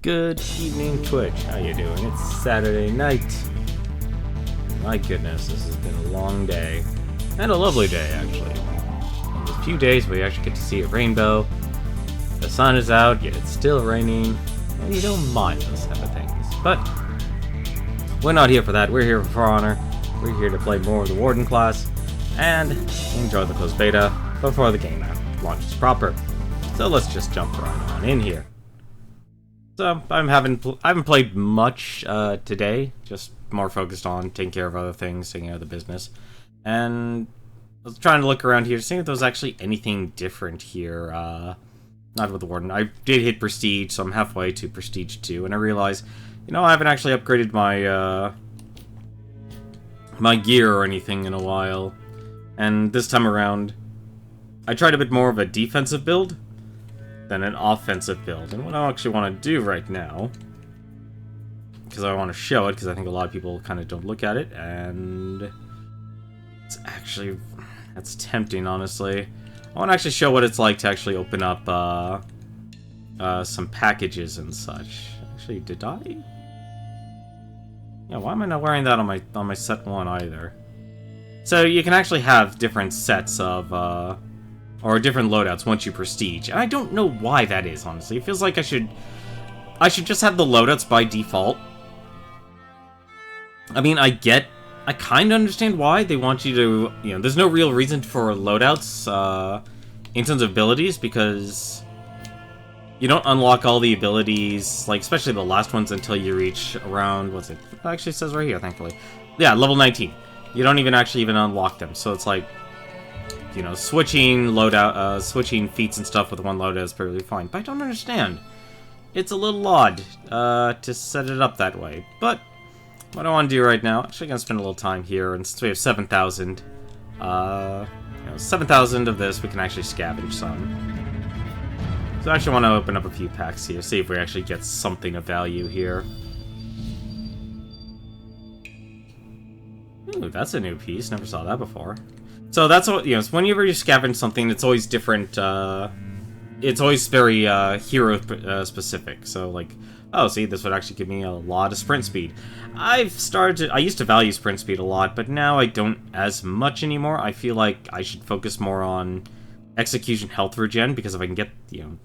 Good evening, Twitch. How you doing? It's Saturday night. My goodness, this has been a long day. And a lovely day, actually. In a few days, we actually get to see a rainbow. The sun is out, yet it's still raining. And you don't mind those type of things. But we're not here for that. We're here for honor. We're here to play more of the Warden class and enjoy the closed beta before the game launches proper. So let's just jump right on in here. So I haven't played much today, just more focused on taking care of other things, taking care of the business. And I was trying to look around here to see if there was actually anything different here. Not with the Warden. I did hit Prestige, so I'm halfway to Prestige 2, and I realized, you know, I haven't actually upgraded my my gear or anything in a while. And this time around, I tried a bit more of a defensive build than an offensive build. And what I actually want to do right now, because I want to show it, because I think a lot of people kind of don't look at it, and it's actually, that's tempting, honestly. I want to actually show what it's like to actually open up some packages and such. Actually, did I? Yeah, why am I not wearing that on my set 1 either? So you can actually have different sets of or different loadouts once you prestige. And I don't know why that is, honestly. It feels like I should just have the loadouts by default. I mean, I kind of understand why they want you to, you know, there's no real reason for loadouts in terms of abilities, because you don't unlock all the abilities, like, especially the last ones, until you reach around, what's it? It actually says right here, thankfully. Yeah, level 19. You don't even unlock them, so it's like, you know, switching feats and stuff with one loadout is perfectly fine. But I don't understand. It's a little odd to set it up that way. But what I want to do right now, actually, I'm gonna spend a little time here, and since we have 7,000, 7,000 of this, we can actually scavenge some. So I actually want to open up a few packs here, see if we actually get something of value here. Ooh, that's a new piece. Never saw that before. So that's what, you know, whenever you scavenge something, it's always different, it's always very, hero specific. So, like, oh, see, this would actually give me a lot of sprint speed. I used to value sprint speed a lot, but now I don't as much anymore. I feel like I should focus more on execution health regen, because if I can get, you know,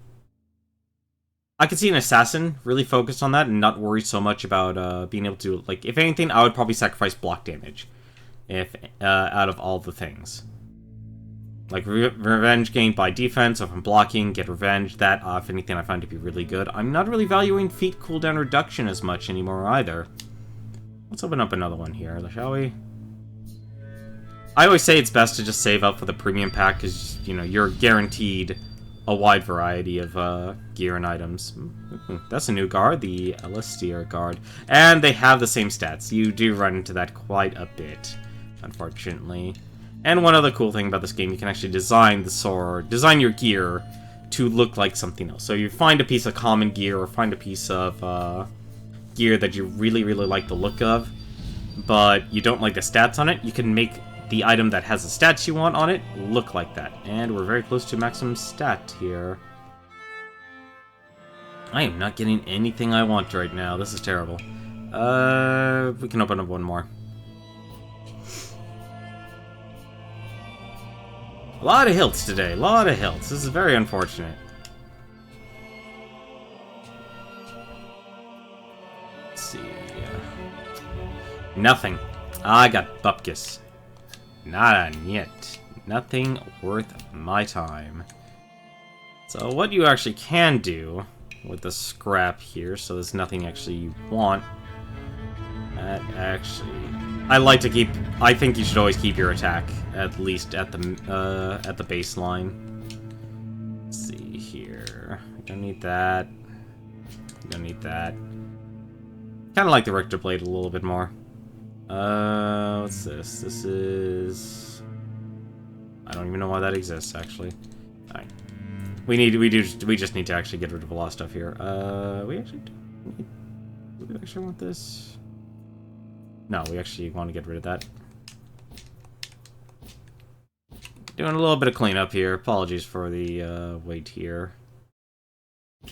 I could see an assassin really focused on that and not worry so much about, being able to, like, if anything, I would probably sacrifice block damage. If out of all the things, like revenge gained by defense, or from blocking, get revenge. That, if anything, I find to be really good. I'm not really valuing feat cooldown reduction as much anymore either. Let's open up another one here, shall we? I always say it's best to just save up for the premium pack, because, you know, you're guaranteed a wide variety of gear and items. Ooh, that's a new guard, the Alistair guard, and they have the same stats. You do run into that quite a bit, unfortunately. And one other cool thing about this game, you can actually design your gear to look like something else. So you find a piece of common gear, or find a piece of gear that you really, really like the look of, but you don't like the stats on it, you can make the item that has the stats you want on it look like that. And we're very close to maximum stat here. I am not getting anything I want right now. This is terrible. We can open up one more. A lot of hilts today. A lot of hilts. This is very unfortunate. Let's see. Nothing. I got Bupkis. Nada yet. Nothing worth my time. So what you actually can do with the scrap here, so there's nothing actually you want. That actually, I think you should always keep your attack at least at the baseline. Let's see here. I don't need that. Don't need that. Kind of like the Richter Blade a little bit more. What's this? This is, I don't even know why that exists, actually. Alright. We just need to actually get rid of a lot of stuff here. Do we actually want this? No, we actually want to get rid of that. Doing a little bit of cleanup here. Apologies for the wait here.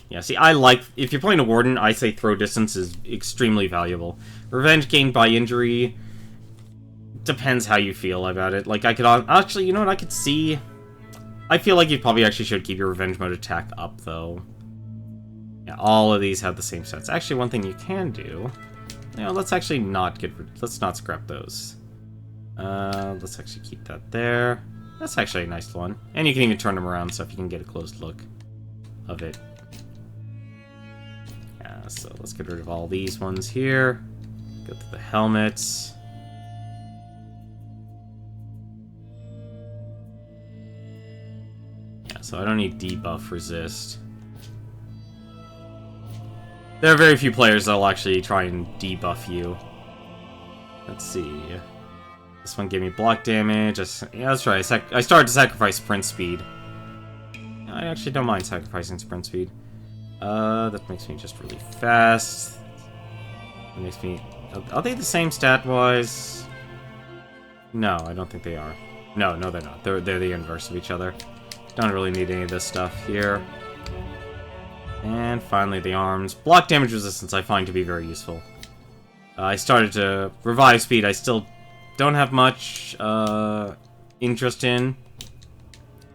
Yeah, see, I like... If you're playing a Warden, I say throw distance is extremely valuable. Revenge gained by injury... Depends how you feel about it. Like, I could... Actually, you know what? I could see... I feel like you probably actually should keep your Revenge Mode attack up, though. Yeah, all of these have the same sets. Actually, one thing you can do... You know, let's actually not get... Let's not scrap those. Let's actually keep that there. That's actually a nice one. And you can even turn them around so if you can get a close look of it. Yeah, so let's get rid of all these ones here. Go to the helmets. Yeah, so I don't need debuff resist. There are very few players that'll actually try and debuff you. Let's see. This one gave me block damage. Yeah, that's right. I started to sacrifice sprint speed. I actually don't mind sacrificing sprint speed. That makes me just really fast. That makes me... Are they the same stat-wise? No, I don't think they are. No, they're not. They're the inverse of each other. Don't really need any of this stuff here. And finally, the arms. Block damage resistance I find to be very useful. I started to revive speed. I still don't have much interest in,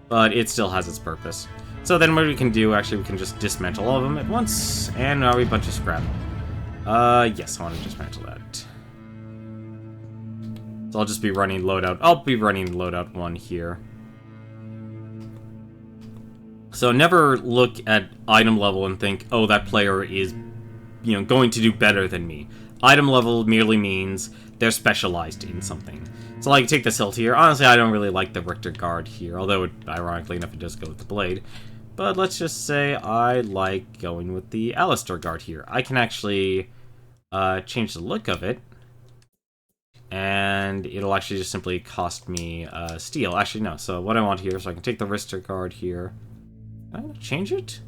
but it still has its purpose. So then what we can do, actually, we can just dismantle all of them at once, and now we have a bunch of scrap. Yes, I want to dismantle that. So I'll just be running loadout. I'll be running loadout 1 here. So never look at item level and think, oh, that player is, you know, going to do better than me. Item level merely means they're specialized in something. So, like, take this hilt here. Honestly, I don't really like the Richter Guard here, although, ironically enough, it does go with the blade. But let's just say I like going with the Alistair Guard here. I can actually change the look of it, and it'll actually just simply cost me steel. Actually, no. So what I want here, so I can take the Richter Guard here. Can I change it?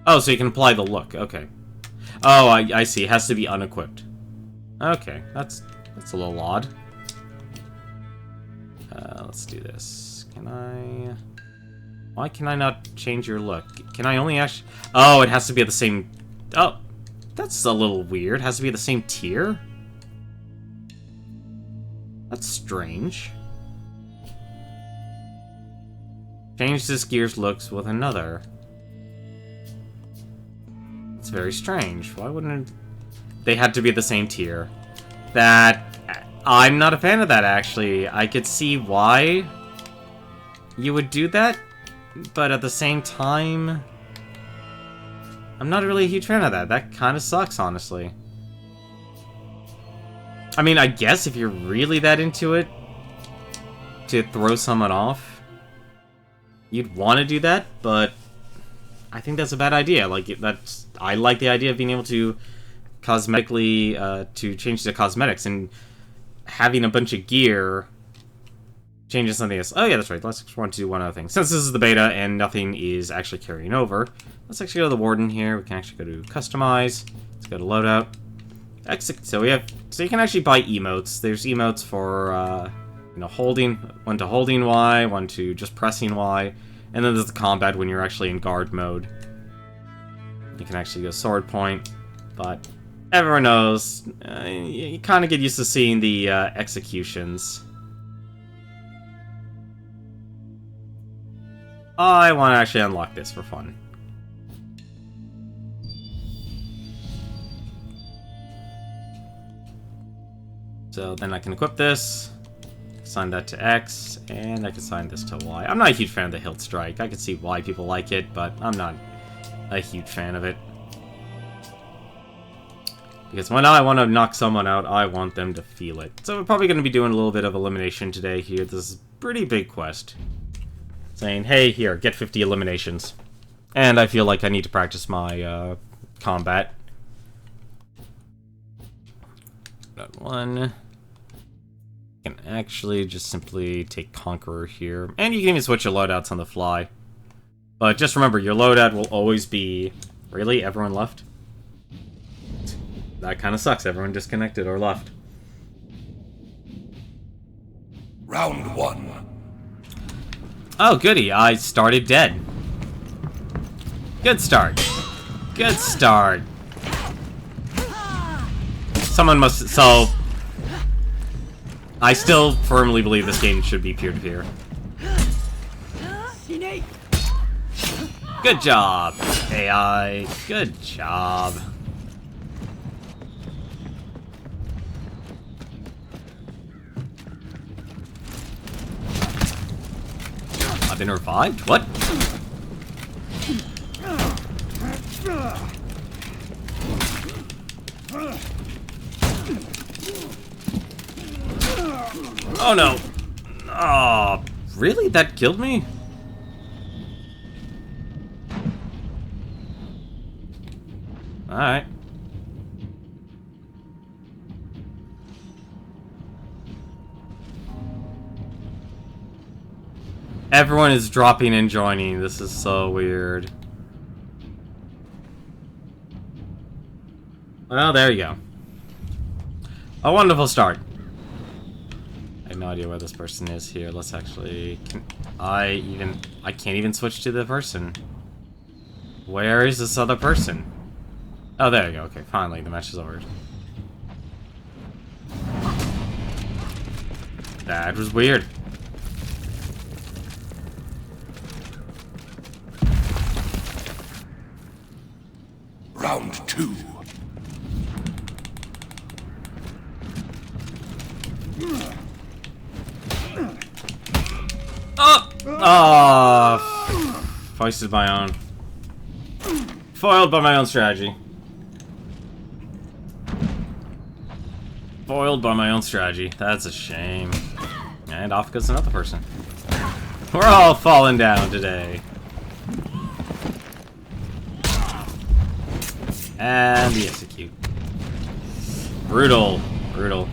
Oh, so you can apply the look. Okay. Oh, I see. It has to be unequipped. Okay, that's a little odd. Let's do this. Can I... Why can I not change your look? Can I only actually... Oh, it has to be at the same... Oh, that's a little weird. It has to be at the same tier? That's strange. Change this gear's looks with another. It's very strange. Why wouldn't it... They had to be the same tier. That... I'm not a fan of that, actually. I could see why you would do that, but at the same time... I'm not really a huge fan of that. That kind of sucks, honestly. I mean, I guess if you're really that into it, to throw someone off, you'd want to do that, but I think that's a bad idea. Like, I like the idea of being able to cosmetically, to change the cosmetics, and having a bunch of gear changes something else. Oh yeah, that's right. Let's want to do one other thing. Since this is the beta and nothing is actually carrying over, let's actually go to the Warden here. We can actually go to Customize. Let's go to Loadout. So you can actually buy emotes. There's emotes for, you know, holding, one to holding Y, one to just pressing Y, and then there's the combat when you're actually in guard mode. You can actually go sword point, but everyone knows, you kind of get used to seeing the executions. I want to actually unlock this for fun. So then I can equip this, assign that to X, and I can assign this to Y. I'm not a huge fan of the hilt strike. I can see why people like it, but I'm not a huge fan of it. Because when I want to knock someone out, I want them to feel it. So we're probably going to be doing a little bit of elimination today here. This is a pretty big quest. Saying, hey, here, get 50 eliminations. And I feel like I need to practice my combat. That one. I can actually just simply take Conqueror here. And you can even switch your loadouts on the fly. But just remember, your loadout will always be... Really? Everyone left? That kind of sucks. Everyone disconnected or left. Round 1. Oh, goody. I started dead. Good start. Good start. Someone must... So... I still firmly believe this game should be peer-to-peer. Good job, AI. Good job. I've been revived? What? Oh no! Oh, really? That killed me? Alright. Everyone is dropping and joining. This is so weird. Well, there you go. A wonderful start. I have no idea where this person is here. Let's actually... I can't even switch to the person. Where is this other person? Oh, there you go. Okay, finally, the match is over. That was weird. Round 2. Oh! Oh! Foisted my own. Foiled by my own strategy. Foiled by my own strategy. That's a shame. And off goes another person. We're all falling down today. And the execute. Brutal. Brutal.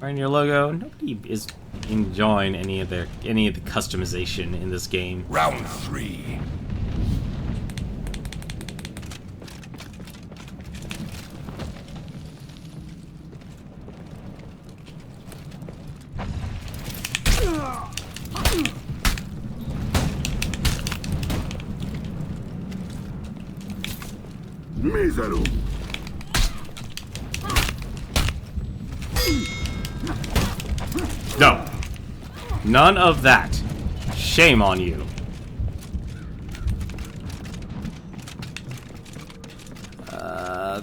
Wearing your logo. Nobody is enjoying any of the customization in this game. Round 3. Mísero. No. None of that. Shame on you.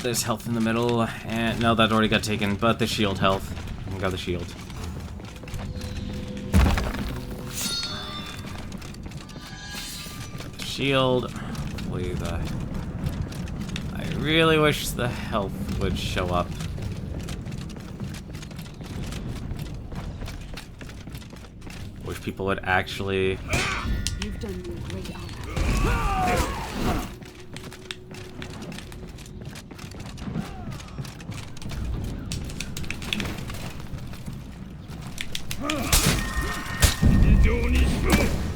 There's health in the middle, and no, that already got taken, but the shield health. I got the shield. Got the shield. Hopefully the... I really wish the health would show up. Wish people would actually... You've done me a great honor.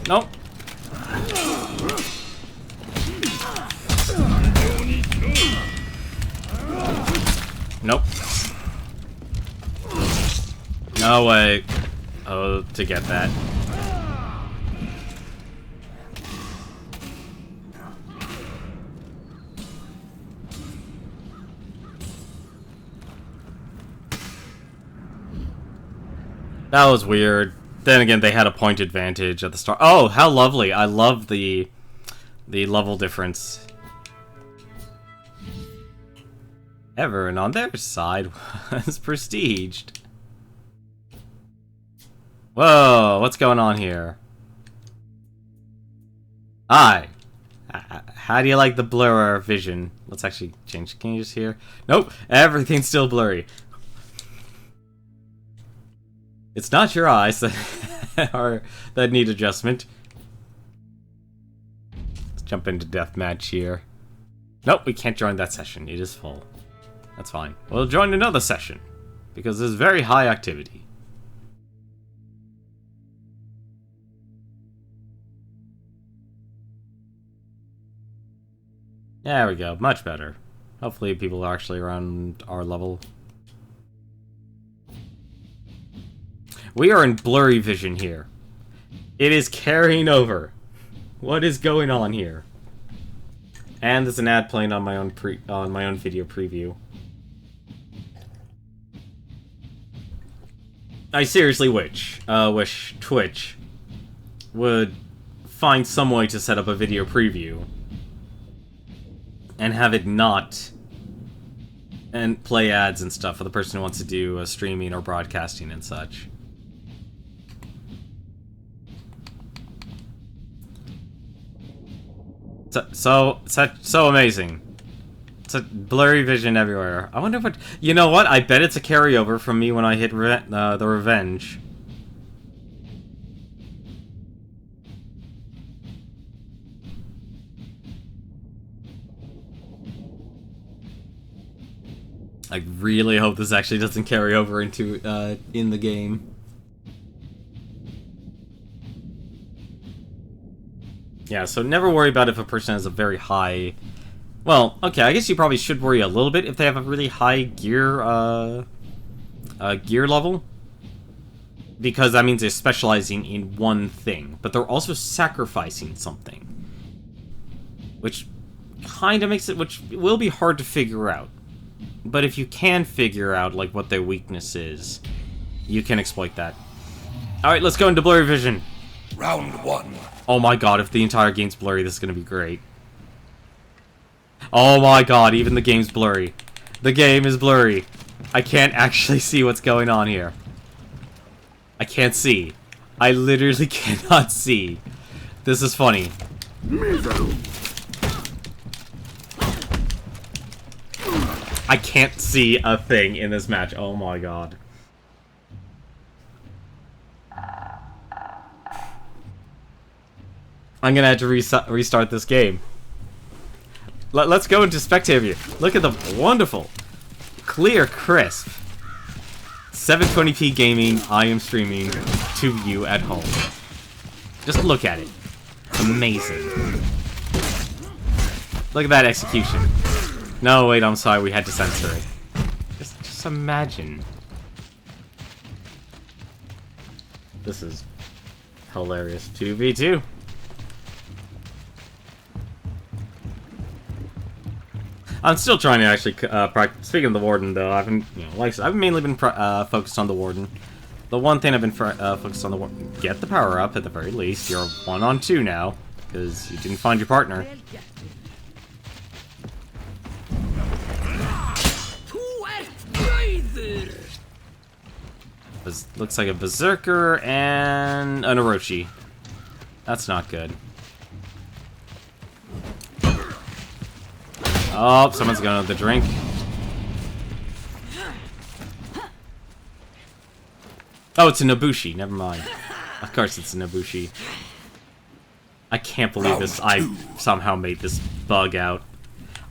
Nope. Nope. No way. Oh, to get that. That was weird. Then again, they had a point advantage at the start. Oh, how lovely. I love the level difference. Everyone on their side was prestiged. Whoa, what's going on here? Hi. How do you like the blur vision? Let's actually change. Can you just hear? Nope, everything's still blurry. It's not your eyes that need adjustment. Let's jump into deathmatch here. Nope, we can't join that session. It is full. That's fine. We'll join another session because there's very high activity. There we go. Much better. Hopefully people are actually around our level. We are in blurry vision here. It is carrying over. What is going on here? And there's an ad playing on my own video preview. I seriously wish Twitch would find some way to set up a video preview and have it not and play ads and stuff for the person who wants to do streaming or broadcasting and such. So amazing. It's a blurry vision everywhere. I wonder what... You know what? I bet it's a carryover from me when I hit the Revenge. I really hope this actually doesn't carry over into, in the game. Yeah, so never worry about if a person has a very high... Well, okay, I guess you probably should worry a little bit if they have a really high gear, gear level. Because that means they're specializing in one thing. But they're also sacrificing something. Which kind of makes it... Which will be hard to figure out. But if you can figure out, like, what their weakness is, you can exploit that. Alright, let's go into blurry vision. Round 1. Oh my god, if the entire game's blurry, this is gonna be great. Oh my god, even the game's blurry. The game is blurry. I can't actually see what's going on here. I can't see. I literally cannot see. This is funny. I can't see a thing in this match. Oh my god. I'm gonna have to restart this game. Let's go into spectator view. Look at the wonderful, clear, crisp 720p gaming I am streaming to you at home. Just look at it. Amazing. Look at that execution. No, wait, I'm sorry, we had to censor it. Just imagine. This is hilarious. 2v2. I'm still trying to actually practice. Speaking of the Warden, though, I've been, you know, like I've mainly been focused on the Warden. The one thing I've been focused on the Warden. Get the power up at the very least. You're 1-on-2 now because you didn't find your partner. Looks like a Berserker and an Orochi. That's not good. Oh, someone's going to the drink. Oh, it's a Nobushi. Never mind. Of course it's a Nobushi. I can't believe this. I somehow made this bug out.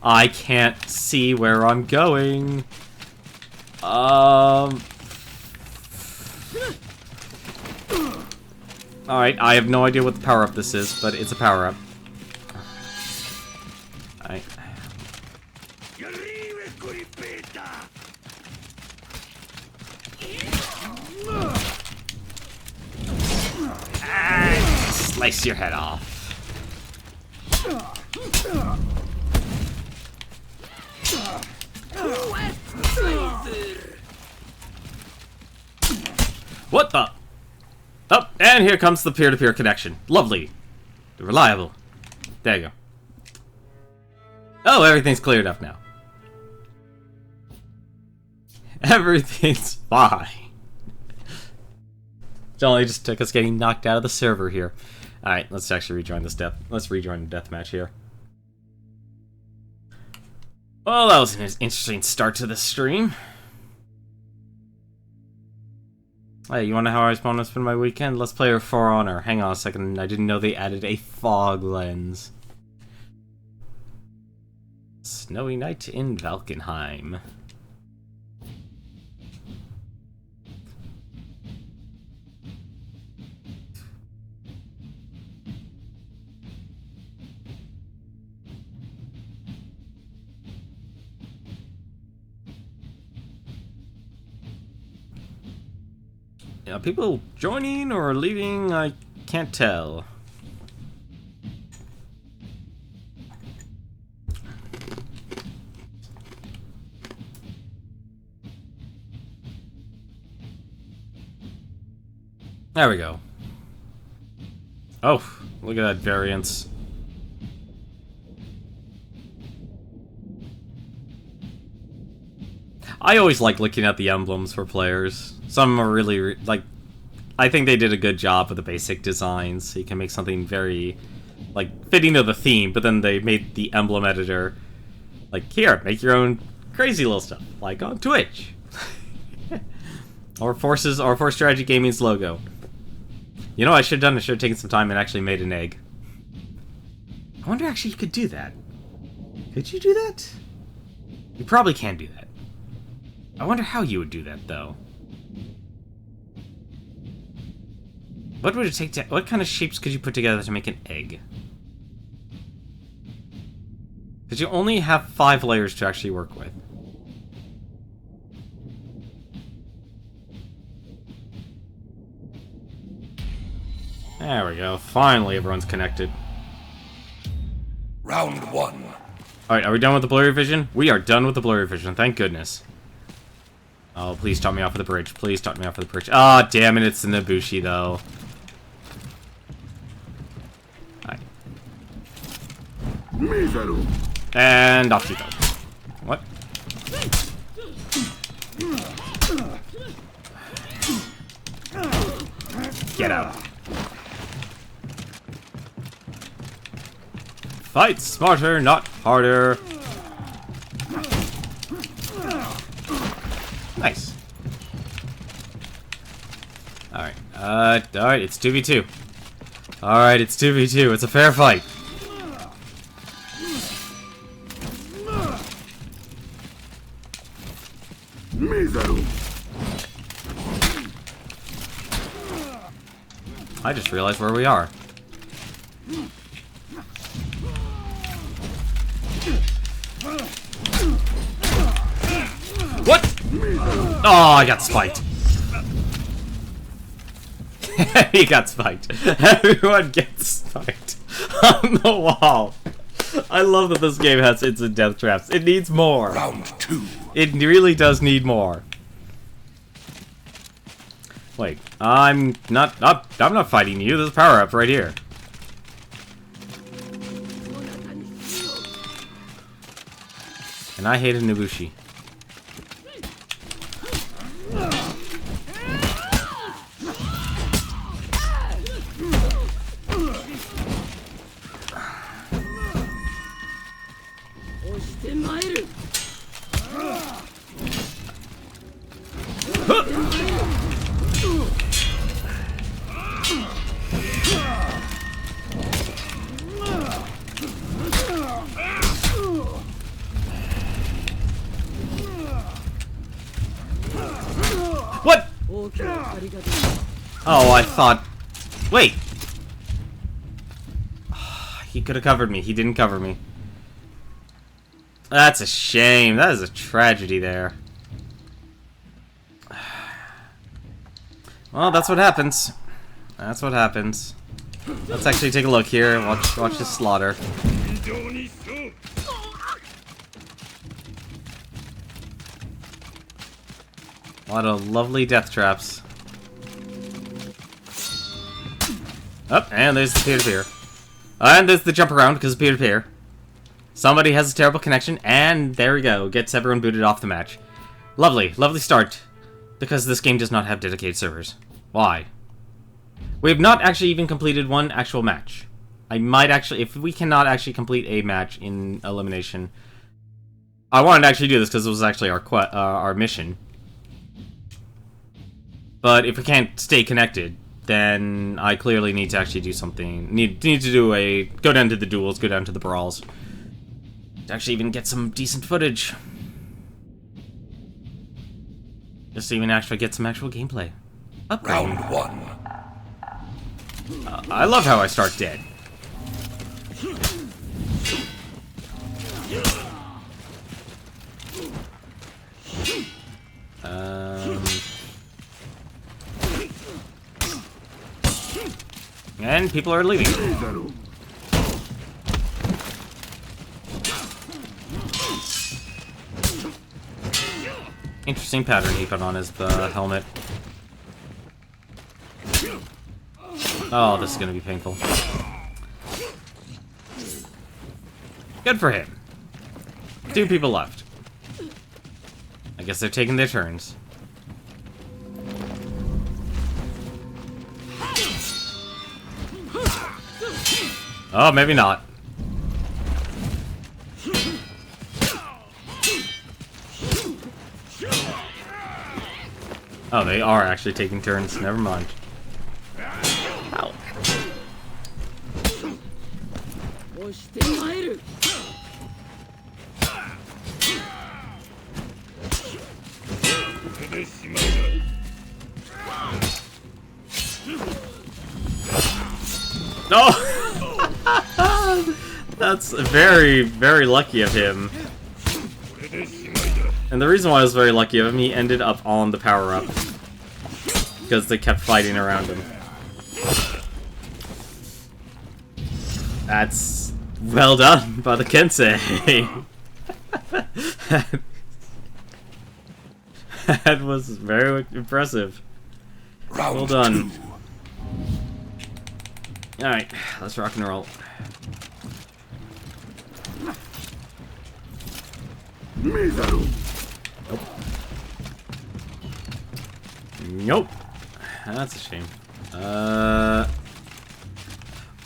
I can't see where I'm going. Alright, I have no idea what the power-up this is, but it's a power-up. Alright. Slice your head off. What the? Oh, and here comes the peer-to-peer connection. Lovely. Reliable. There you go. Oh, everything's cleared up now. Everything's fine. It only just took us getting knocked out of the server here. Alright, let's actually rejoin this let's rejoin the deathmatch here. Well, that was an interesting start to the stream. Hey, you wanna know how I was going to spend my weekend? Let's play For Honor. Hang on a second, I didn't know they added a fog lens. Snowy night in Valkenheim. Are people joining or leaving? I can't tell. There we go. Oh, look at that variance. I always like looking at the emblems for players. Some are really, like, I think they did a good job with the basic designs. So you can make something very, like, fitting to the theme, but then they made the emblem editor, like, here, make your own crazy little stuff, like on Twitch. Or Force Strategy Gaming's logo. You know what I should have done? I should have taken some time and actually made an egg. I wonder actually you could do that. Could you do that? You probably can do that. I wonder how you would do that, though. What would it take to... What kind of shapes could you put together to make an egg? Because you only have 5 layers to actually work with. There we go. Finally, everyone's connected. Round 1. Alright, are we done with the blurry vision? We are done with the blurry vision, thank goodness. Oh, please top me off of the bridge. Please top me off of the bridge. Ah, damn it, it's the Nabushi, though. Alright. And off you go. What? Get out. Fight smarter, not harder. Nice. Alright. Alright, it's 2v2. Alright, it's 2v2. It's a fair fight. I just realized where we are. What? Oh, I got spiked. He got spiked. Everyone gets spiked on the wall. I love that this game has instant death traps. It needs more. Round 2. It really does need more. Wait, I'm not fighting you. There's a power-up right here. And I hated Nabushi. What? Oh, I thought... Wait! He could have covered me. He didn't cover me. That's a shame. That is a tragedy there. Well, that's what happens. That's what happens. Let's actually take a look here. Watch this slaughter. A lot of lovely death traps. Oh, and there's the peer-to-peer. And there's the jump around because of peer-to-peer. Somebody has a terrible connection, and there we go. Gets everyone booted off the match. Lovely, lovely start. Because this game does not have dedicated servers. Why? We have not actually even completed one actual match. I might actually, if we cannot actually complete a match in elimination, I wanted to actually do this because it was actually our mission. But if we can't stay connected, then I clearly need to actually do something. Need to do a go down to the duels, go down to the brawls, to actually even get some decent footage. Just to even actually get some actual gameplay. Round 1. I love how I start dead. And people are leaving. Interesting pattern he put on his helmet. Oh, this is gonna be painful. Good for him. 2 people left. I guess they're taking their turns. Oh, maybe not. Oh, they are actually taking turns. Never mind. Ow. No! That's very, very lucky of him. And the reason why I was very lucky of him, he ended up on the power-up. Because they kept fighting around him. That's well done by the Kensei. That was very impressive. Well done. Alright, let's rock and roll. Nope. Nope. That's a shame.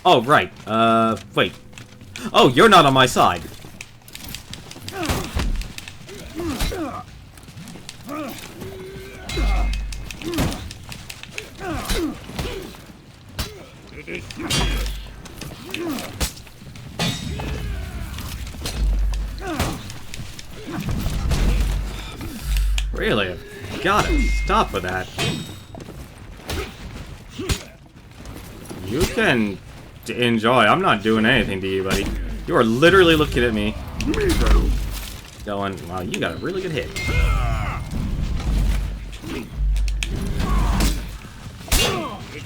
Oh, right. Wait. Oh, you're not on my side. Really? Gotta stop with that. You can enjoy. I'm not doing anything to you, buddy. You are literally looking at me. Going, wow, you got a really good hit.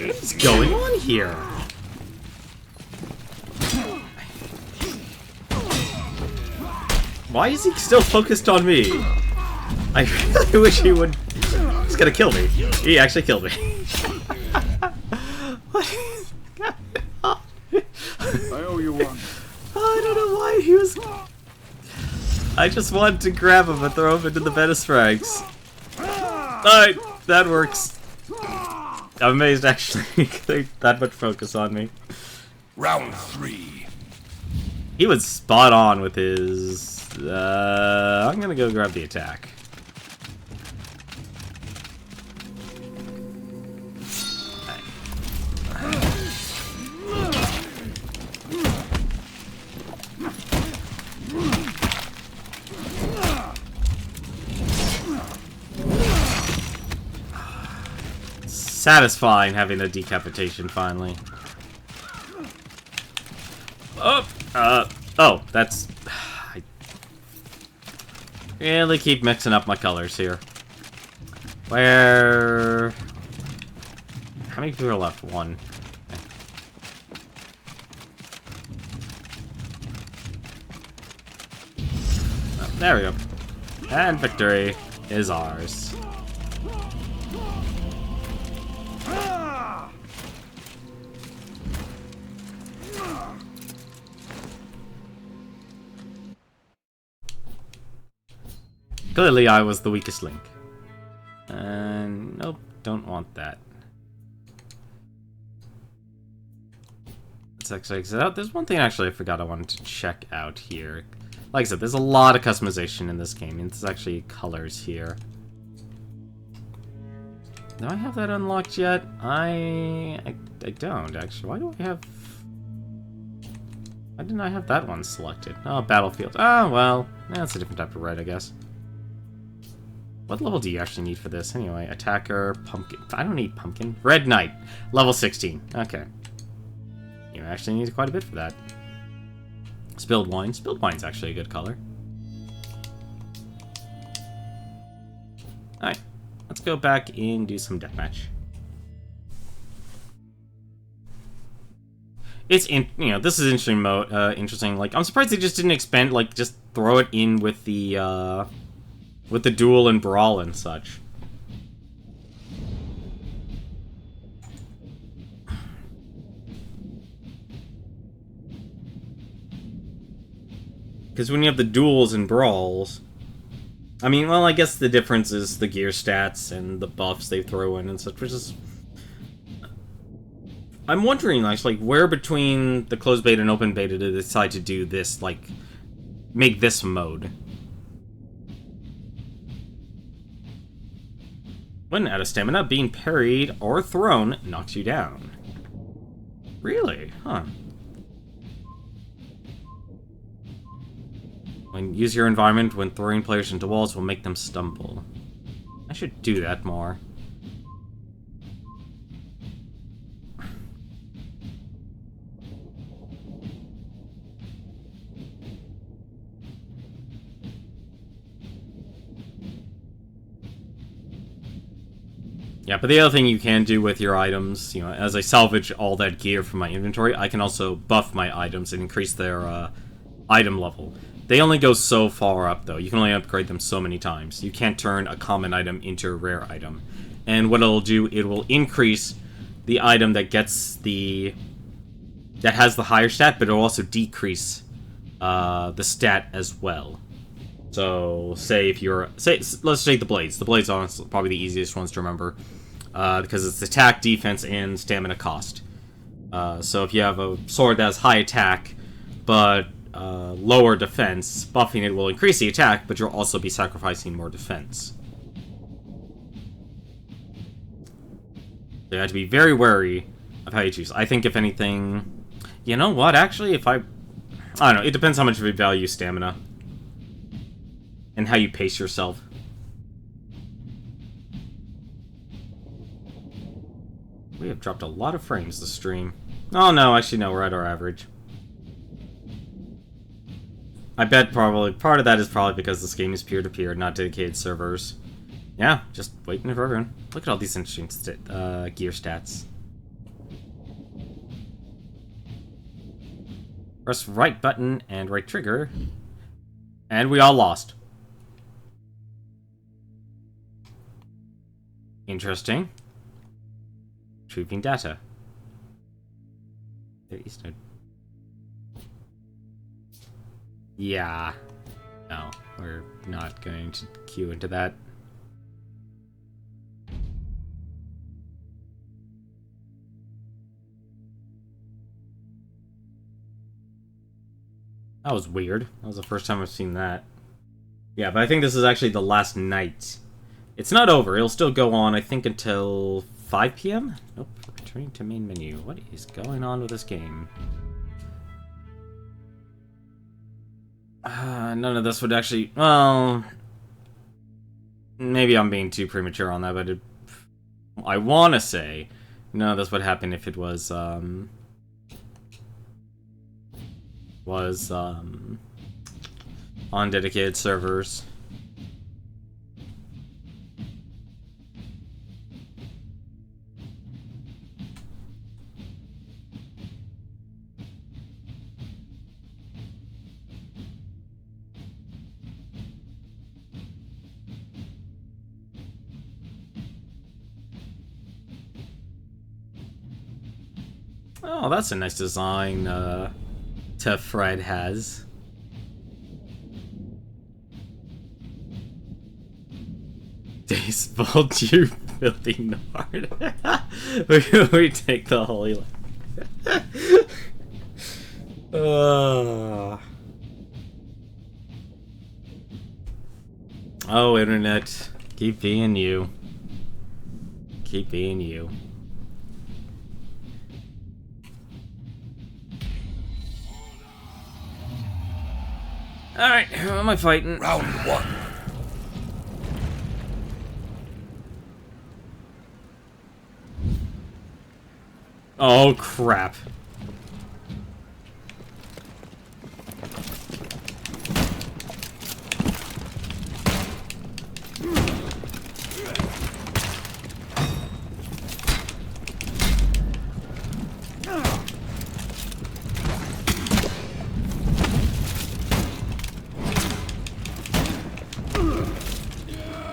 What's going on here? Why is he still focused on me? I really wish he would. He's gonna kill me. He actually killed me. What? I owe you one. I don't know why he was. I just wanted to grab him and throw him into the Venice frags. Alright, that works. I'm amazed actually they that much focus on me. Round 3. He was spot on with his. I'm gonna go grab the attack. Satisfying having a decapitation finally. Oh, oh, that's. I really keep mixing up my colors here. Where? How many people are left? 1. Okay. Oh, there we go. And victory is ours. Clearly, I was the weakest link. And nope, don't want that. Let's actually exit out. There's one thing actually I forgot I wanted to check out here. Like I said, there's a lot of customization in this game, and it's actually colors here. Do I have that unlocked yet? I don't actually. Why do I have? Why didn't I have that one selected? Oh, battlefield. Oh well, that's a different type of red, I guess. What level do you actually need for this anyway? Attacker, pumpkin. I don't need pumpkin. Red Knight, level 16. Okay. You actually need quite a bit for that. Spilled wine. Spilled wine's actually a good color. Alright. Let's go back and do some deathmatch. It's this is interesting. Interesting. Like, I'm surprised they just didn't expand. Like, just throw it in with the duel and brawl and such. Because when you have the duels and brawls, I mean, well, I guess the difference is the gear stats and the buffs they throw in and such, which is... I'm wondering, like, where between the closed beta and open beta did they decide to do this, like, make this mode? When out of stamina, being parried or thrown knocks you down. Really? Huh. When use your environment when throwing players into walls will make them stumble. I should do that more. Yeah, but the other thing you can do with your items, as I salvage all that gear from my inventory, I can also buff my items and increase their item level. They only go so far up, though. You can only upgrade them so many times. You can't turn a common item into a rare item. And what it'll do, it will increase the item that gets that has the higher stat, but it'll also decrease the stat as well. So, say if you're... let's take the blades. The blades are probably the easiest ones to remember. Because it's attack, defense, and stamina cost. So if you have a sword that has high attack, but lower defense, buffing it will increase the attack, but you'll also be sacrificing more defense. So you have to be very wary of how you choose. I think if anything... You know what, actually, I don't know, it depends how much you value stamina. And how you pace yourself. We have dropped a lot of frames this stream. Oh no, actually no, we're at our average. I bet probably part of that is probably because this game is peer-to-peer, not dedicated servers. Yeah, just waiting for everyone. Look at all these interesting gear stats. Press right button and right trigger. And we all lost. Interesting. Retrieving data. There is no... Yeah. No, we're not going to queue into that. That was weird. That was the first time I've seen that. Yeah, but I think this is actually the last night. It's not over. It'll still go on, I think, until 5 p.m.? Nope. Returning to main menu. What is going on with this game? None of this would actually... Well... Maybe I'm being too premature on that, but I want to say none of this would happen if it was, on dedicated servers. Oh, that's a nice design Fred has. Baseballed you, filthy Nard. we take the holy life. Oh, internet. Keep being you. Keep being you. Alright, who am I fighting? Round one. Oh, crap.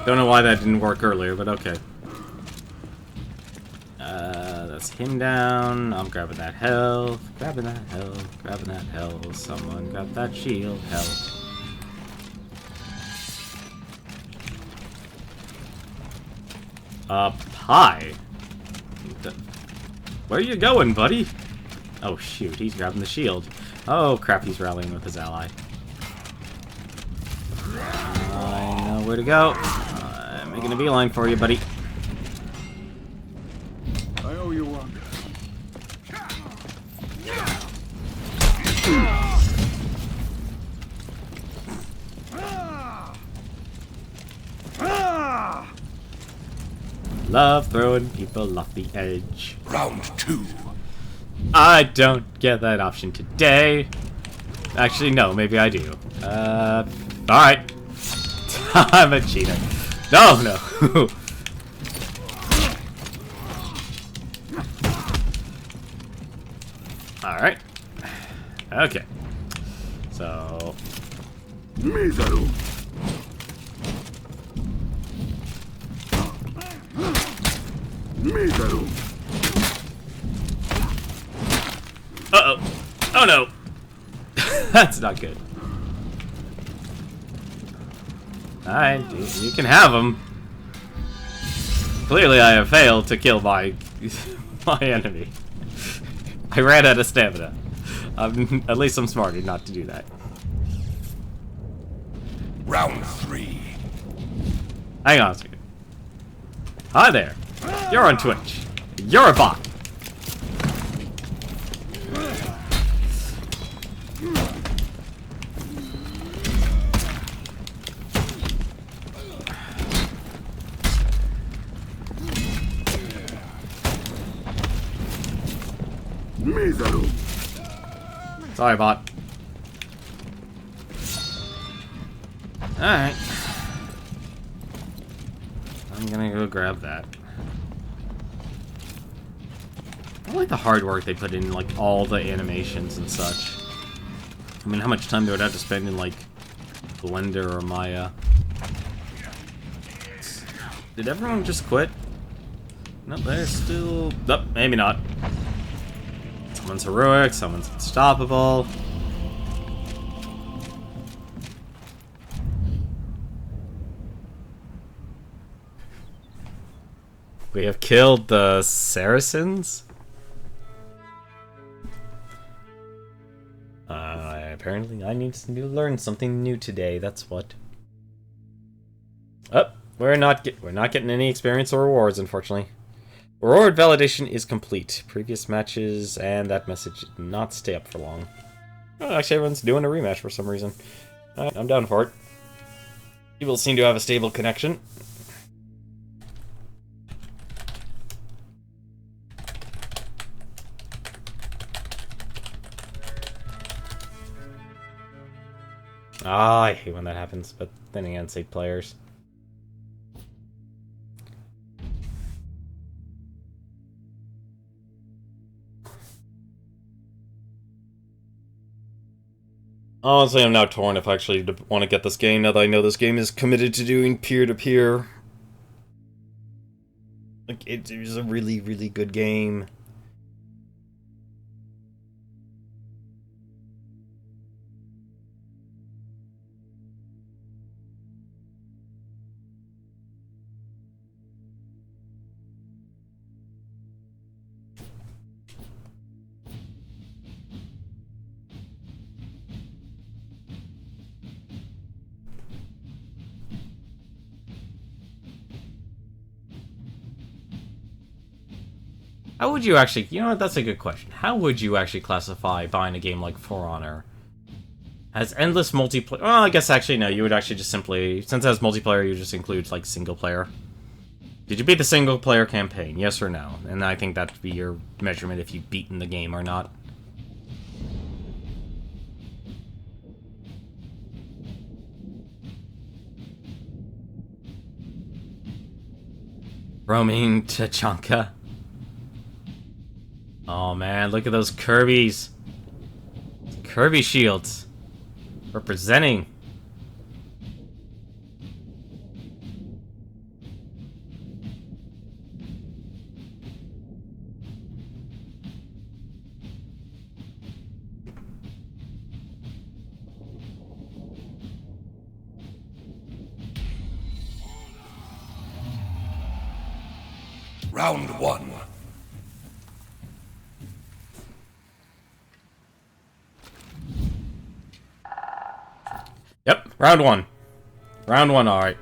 Don't know why that didn't work earlier, but okay. That's him down. I'm grabbing that health. Grabbing that health. Grabbing that health. Someone grab that shield. Health. Hi. Where are you going, buddy? Oh, shoot. He's grabbing the shield. Oh, crap. He's rallying with his ally. I know where to go. I'm making a beeline for you, buddy. I owe you one. Love throwing people off the edge. Round 2. I don't get that option today. Actually, no, maybe I do. Alright. I'm a cheater. No, no. Alright. Okay. So... Mísero. Mísero. Uh-oh. Oh, no. That's not good. Alright, you can have them. Clearly I have failed to kill my my enemy. I ran out of stamina. At least I'm smart not to do that. Round 3. Hang on a second. Hi there. You're on Twitch. You're a bot. Mísero. Sorry, bot. Alright. I'm gonna go grab that. I like the hard work they put in, like, all the animations and such. I mean, how much time they would have to spend in, like, Blender or Maya. Did everyone just quit? Nope, they're still... Nope, maybe not. Someone's heroic, someone's unstoppable. We have killed the Saracens? Apparently I need to learn something new today, that's what. Oh, we're not getting any experience or rewards, unfortunately. Reward validation is complete. Previous matches and that message did not stay up for long. Oh, actually, everyone's doing a rematch for some reason. I'm down for it. People seem to have a stable connection. Ah, I hate when that happens, but then again, save players. Honestly, I'm now torn if I actually want to get this game, now that I know this game is committed to doing peer-to-peer. Like, it is a really, really good game. How would you actually... You know what, that's a good question. How would you actually classify buying a game like For Honor? Has endless multiplayer... Well, I guess actually no, you would actually just simply... Since it has multiplayer, you just include, like, single player. Did you beat the single player campaign? Yes or no? And I think that'd be your measurement if you've beaten the game or not. Roaming Tachanka. Oh man, look at those Kirby's. Kirby shields. Representing. Round one. Yep, round one. Round one, alright.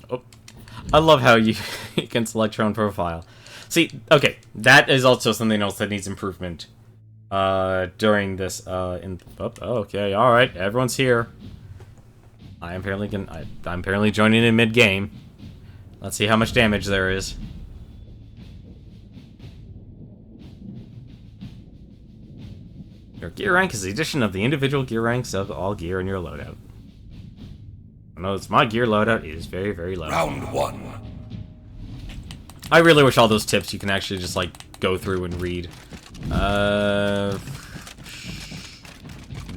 Oh. I love how you can select your own profile. See, okay, that is also something else that needs improvement. During this, okay, alright, everyone's here. I'm apparently joining in mid-game. Let's see how much damage there is. Your gear rank is the addition of the individual gear ranks of all gear in your loadout. Notice my gear loadout is very, very low. Round one. I really wish all those tips you can actually just, like, go through and read.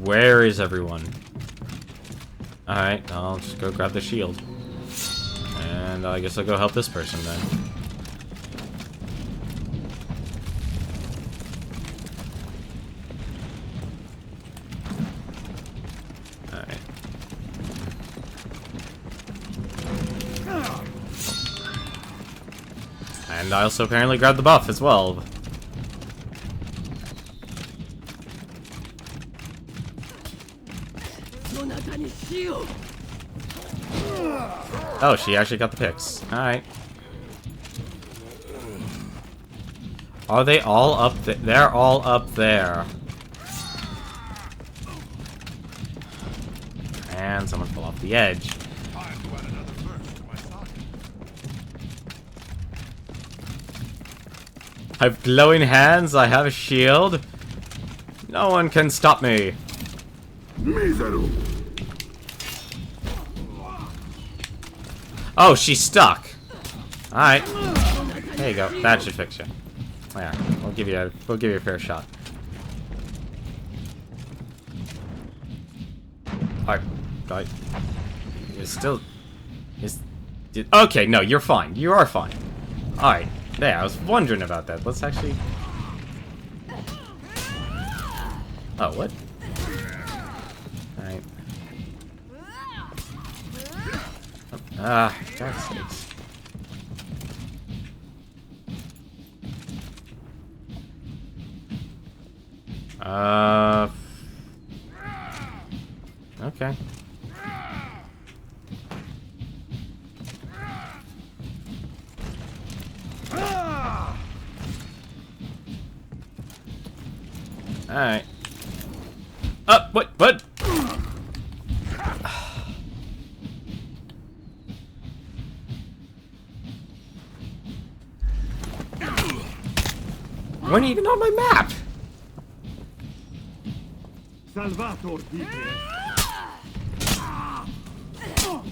Where is everyone? Alright, I'll just go grab the shield. And I guess I'll go help this person then. Alright. And I also apparently grabbed the buff as well. Oh, she actually got the picks. Alright. Are they all up there? They're all up there. And someone fell off the edge. I have glowing hands, I have a shield. No one can stop me. Miseru. Oh, she's stuck. Alright. There you go. That should fix you. Yeah, we'll give you a fair shot. Alright. You're still... Okay, no, you're fine. You are fine. Alright. There, I was wondering about that. Let's actually... Oh, what? Alright. Ah, God's sakes. Okay. Alright. What? We're not even on my map! Salvator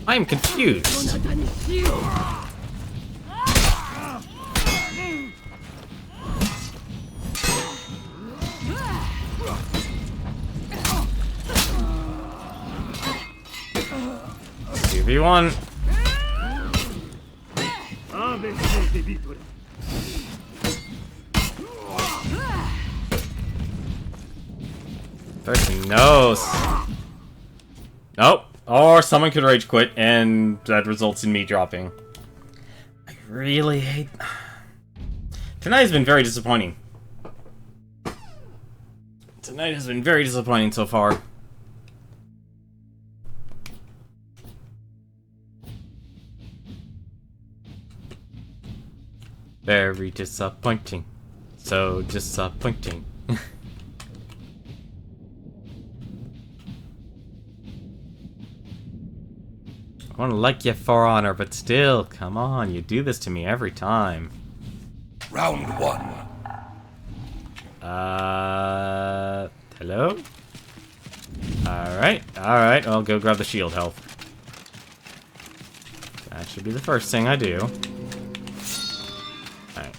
I am confused. Everyone. Person knows. Nope. Or someone could rage quit, and that results in me dropping. I really hate... Tonight has been very disappointing. Tonight has been very disappointing so far. Very disappointing. So disappointing. I want to like you for honor, but still, come on, you do this to me every time. Round one. Hello? Alright, I'll go grab the shield health. That should be the first thing I do. Alright.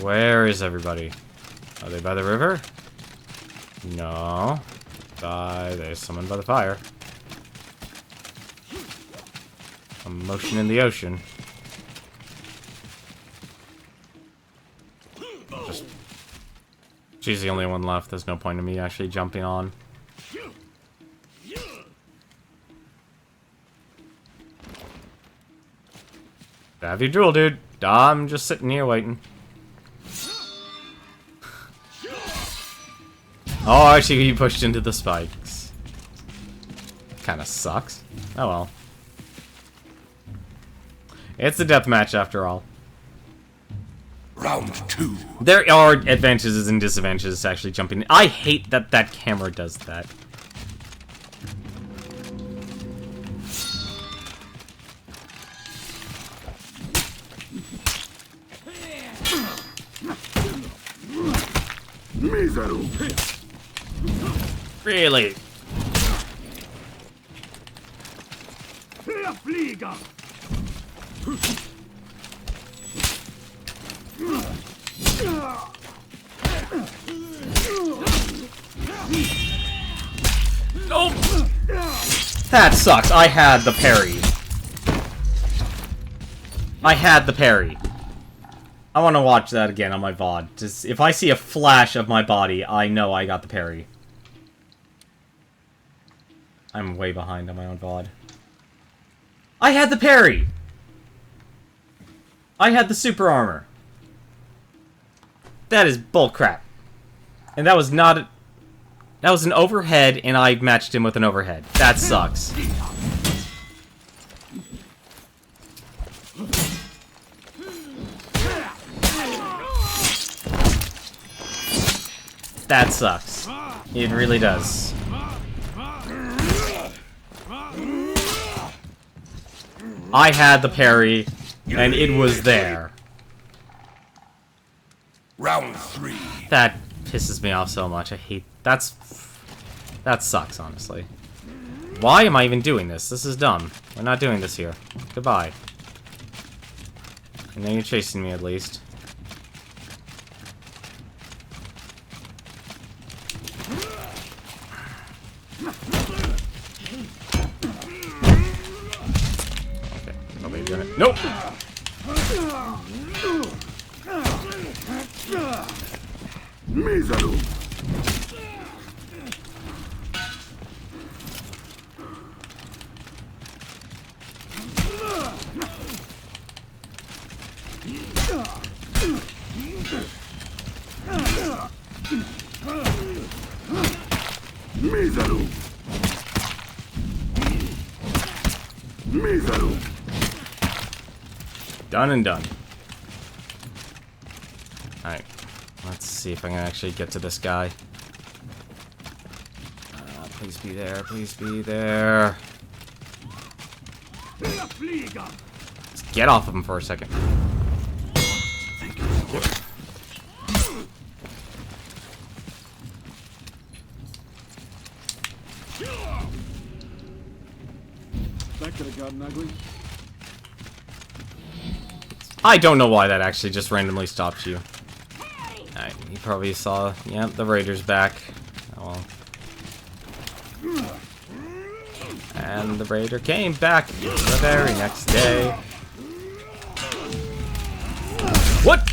Where is everybody? Are they by the river? No. There's someone by the fire. A motion in the ocean. She's the only one left. There's no point in me actually jumping on. Have your duel, dude. I'm just sitting here waiting. Oh, actually, he pushed into the spikes. Kinda sucks. Oh well. It's a deathmatch after all. Round 2. There are advantages and disadvantages to actually jumping. I hate that that camera does that. Really? Fliega! Nope. That sucks. I had the parry. I had the parry. I want to watch that again on my VOD. Just, if I see a flash of my body, I know I got the parry. I'm way behind on my own VOD. I had the parry! I had the super armor. That is bullcrap. And that was not... That was an overhead, and I matched him with an overhead. That sucks. That sucks. It really does. I had the parry, and it was there. Round 3. That pisses me off so much. I hate... That sucks, honestly. Why am I even doing this? This is dumb. We're not doing this here. Goodbye. And then you're chasing me, at least. Okay, nobody's doing it. Nope! Miseru. Miseru. Miseru. Done and done. Alright. Let's see if I can actually get to this guy. Please be there. Please be there. Fliega! Let's get off of him for a second. That could have gotten ugly. I don't know why that actually just randomly stopped you. Alright, you probably saw... Yeah, the Raider's back. Oh well. And the Raider came back the very next day. What?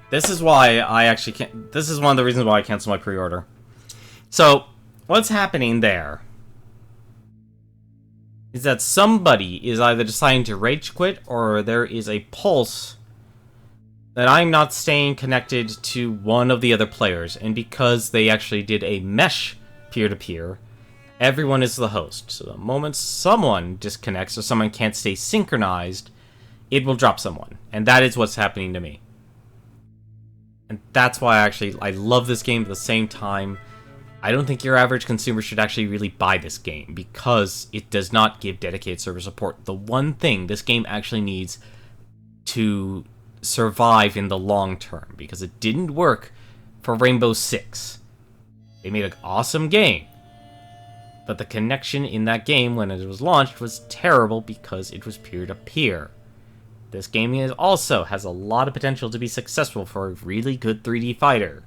This is why I actually can't... This is one of the reasons why I canceled my pre-order. So, what's happening there is that somebody is either deciding to rage quit, or there is a pulse that I'm not staying connected to one of the other players. And because they actually did a mesh peer-to-peer, everyone is the host. So the moment someone disconnects or someone can't stay synchronized, it will drop someone. And that is what's happening to me. And that's why I love this game. At the same time, I don't think your average consumer should actually really buy this game, because it does not give dedicated server support. The one thing this game actually needs to survive in the long term, because it didn't work for Rainbow Six. They made an awesome game, but the connection in that game when it was launched was terrible because it was peer-to-peer. This game also has a lot of potential to be successful for a really good 3D fighter.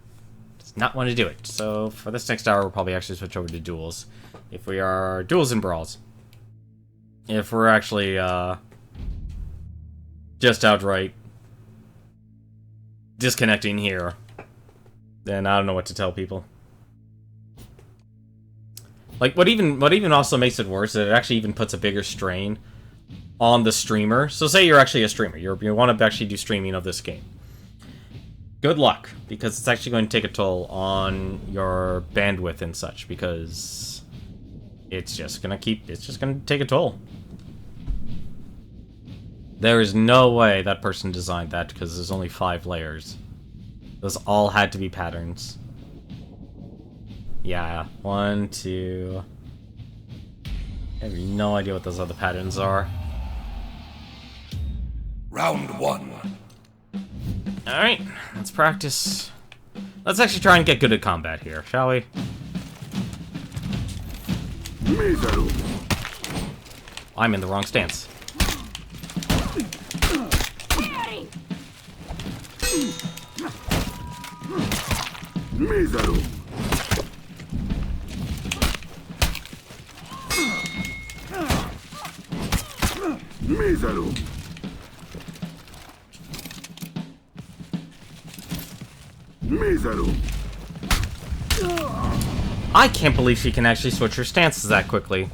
Does not want to do it. So for this next hour, we'll probably actually switch over to duels. If we are duels and brawls. If we're actually just outright disconnecting here, then I don't know what to tell people. Like, what even also makes it worse is that it actually even puts a bigger strain on the streamer. So say you're actually a streamer. You want to actually do streaming of this game. Good luck, because it's actually going to take a toll on your bandwidth and such, because it's just going to take a toll. There is no way that person designed that, because there's only 5 layers. Those all had to be patterns. Yeah, 1, 2... I have no idea what those other patterns are. Round 1. Alright, let's practice. Let's actually try and get good at combat here, shall we? I'm in the wrong stance. I can't believe she can actually switch her stances that quickly.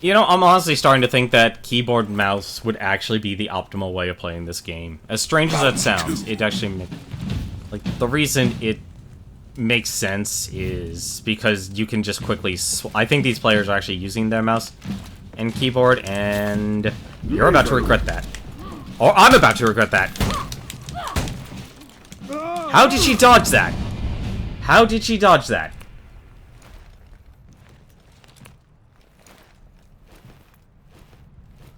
You know, I'm honestly starting to think that keyboard and mouse would actually be the optimal way of playing this game. As strange as that sounds, it actually like, the reason it makes sense is because you can just quickly I think these players are actually using their mouse and keyboard, and you're about to regret that. Or I'm about to regret that. How did she dodge that? How did she dodge that?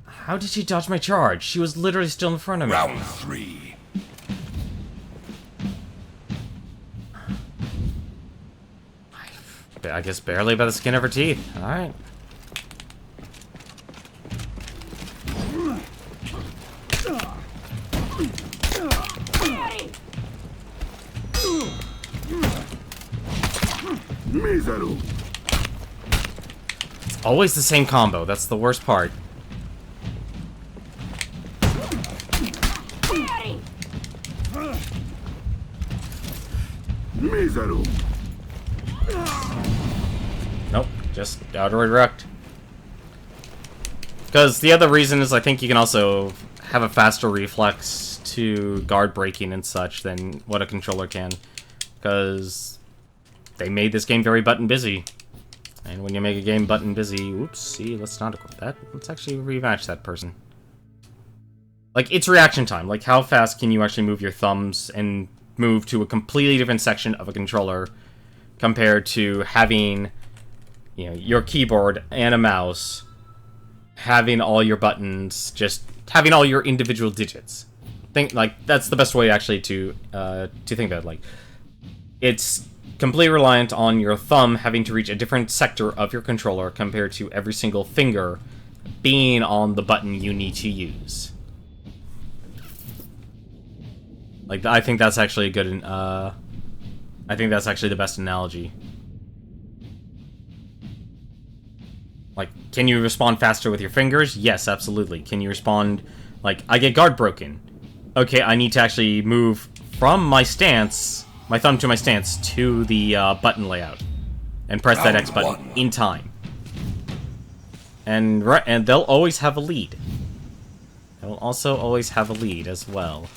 How did she dodge my charge? She was literally still in front of me. Round 3. I guess barely by the skin of her teeth. Alright. It's always the same combo. That's the worst part. Nope, just auto-redirect. Because the other reason is I think you can also have a faster reflex to guard breaking and such than what a controller can. Because they made this game very button busy. And when you make a game button busy, oops, see, let's not equip that. Let's actually rematch that person. Like, it's reaction time. Like, how fast can you actually move your thumbs and move to a completely different section of a controller compared to having, you know, your keyboard and a mouse, having all your buttons, just having all your individual digits. Think, like, that's the best way actually to think about it. Like, it's completely reliant on your thumb having to reach a different sector of your controller compared to every single finger being on the button you need to use. Like, I think that's actually a good, I think that's actually the best analogy. Like, can you respond faster with your fingers? Yes, absolutely. Can you respond, like, I get guard broken. Okay, I need to actually move from my stance, my thumb to my stance, to the button layout. And press that X button in time. And they'll always have a lead. They'll also always have a lead as well.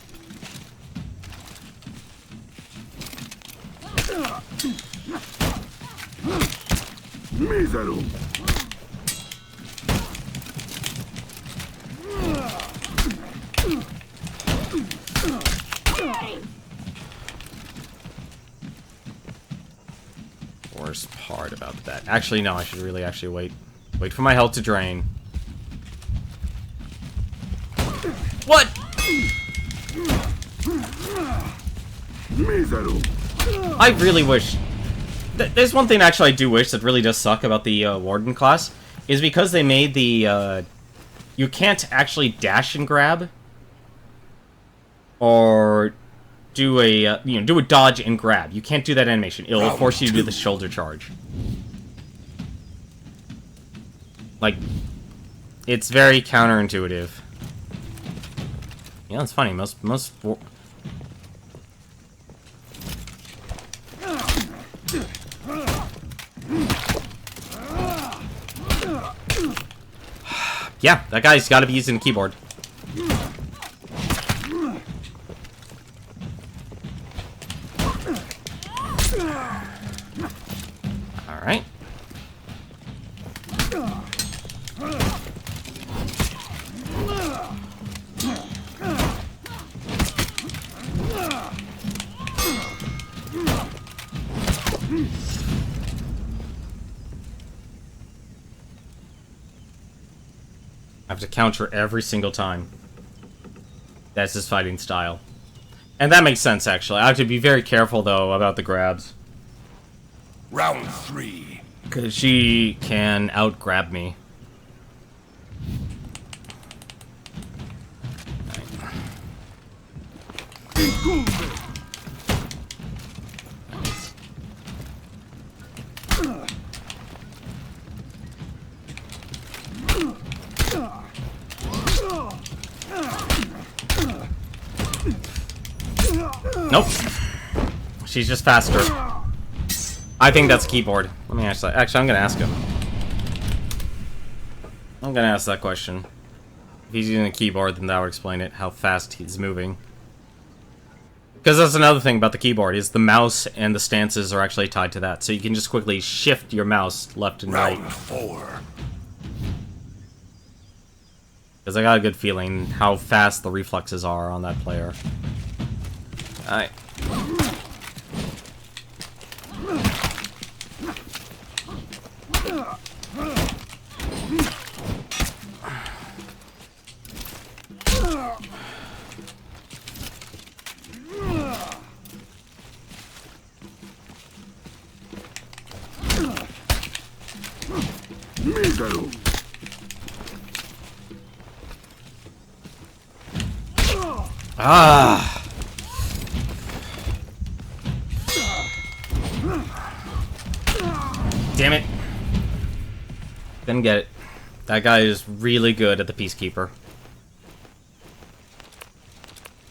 Worst part about that. Actually, no, I should really actually wait for my health to drain. What? I really wish... There's one thing actually I do wish that really does suck about the Warden class, is because they made the, you can't actually dash and grab, or do a, do a dodge and grab. You can't do that animation. It'll force you to do the shoulder charge. Like, it's very counterintuitive. Yeah, it's funny. Most Yeah, that guy's got to be using the keyboard. Alright. I have to counter every single time. That's his fighting style. And that makes sense, actually. I have to be very careful, though, about the grabs. Round 3. Because she can out-grab me. Nope. She's just faster. I think that's a keyboard. Let me actually, I'm gonna ask him. I'm gonna ask that question. If he's using a keyboard, then that would explain it, how fast he's moving. Because that's another thing about the keyboard, is the mouse and the stances are actually tied to that. So you can just quickly shift your mouse left and right. Round 4. Because I got a good feeling how fast the reflexes are on that player. Alright. Ah! Damn it. Didn't get it. That guy is really good at the Peacekeeper.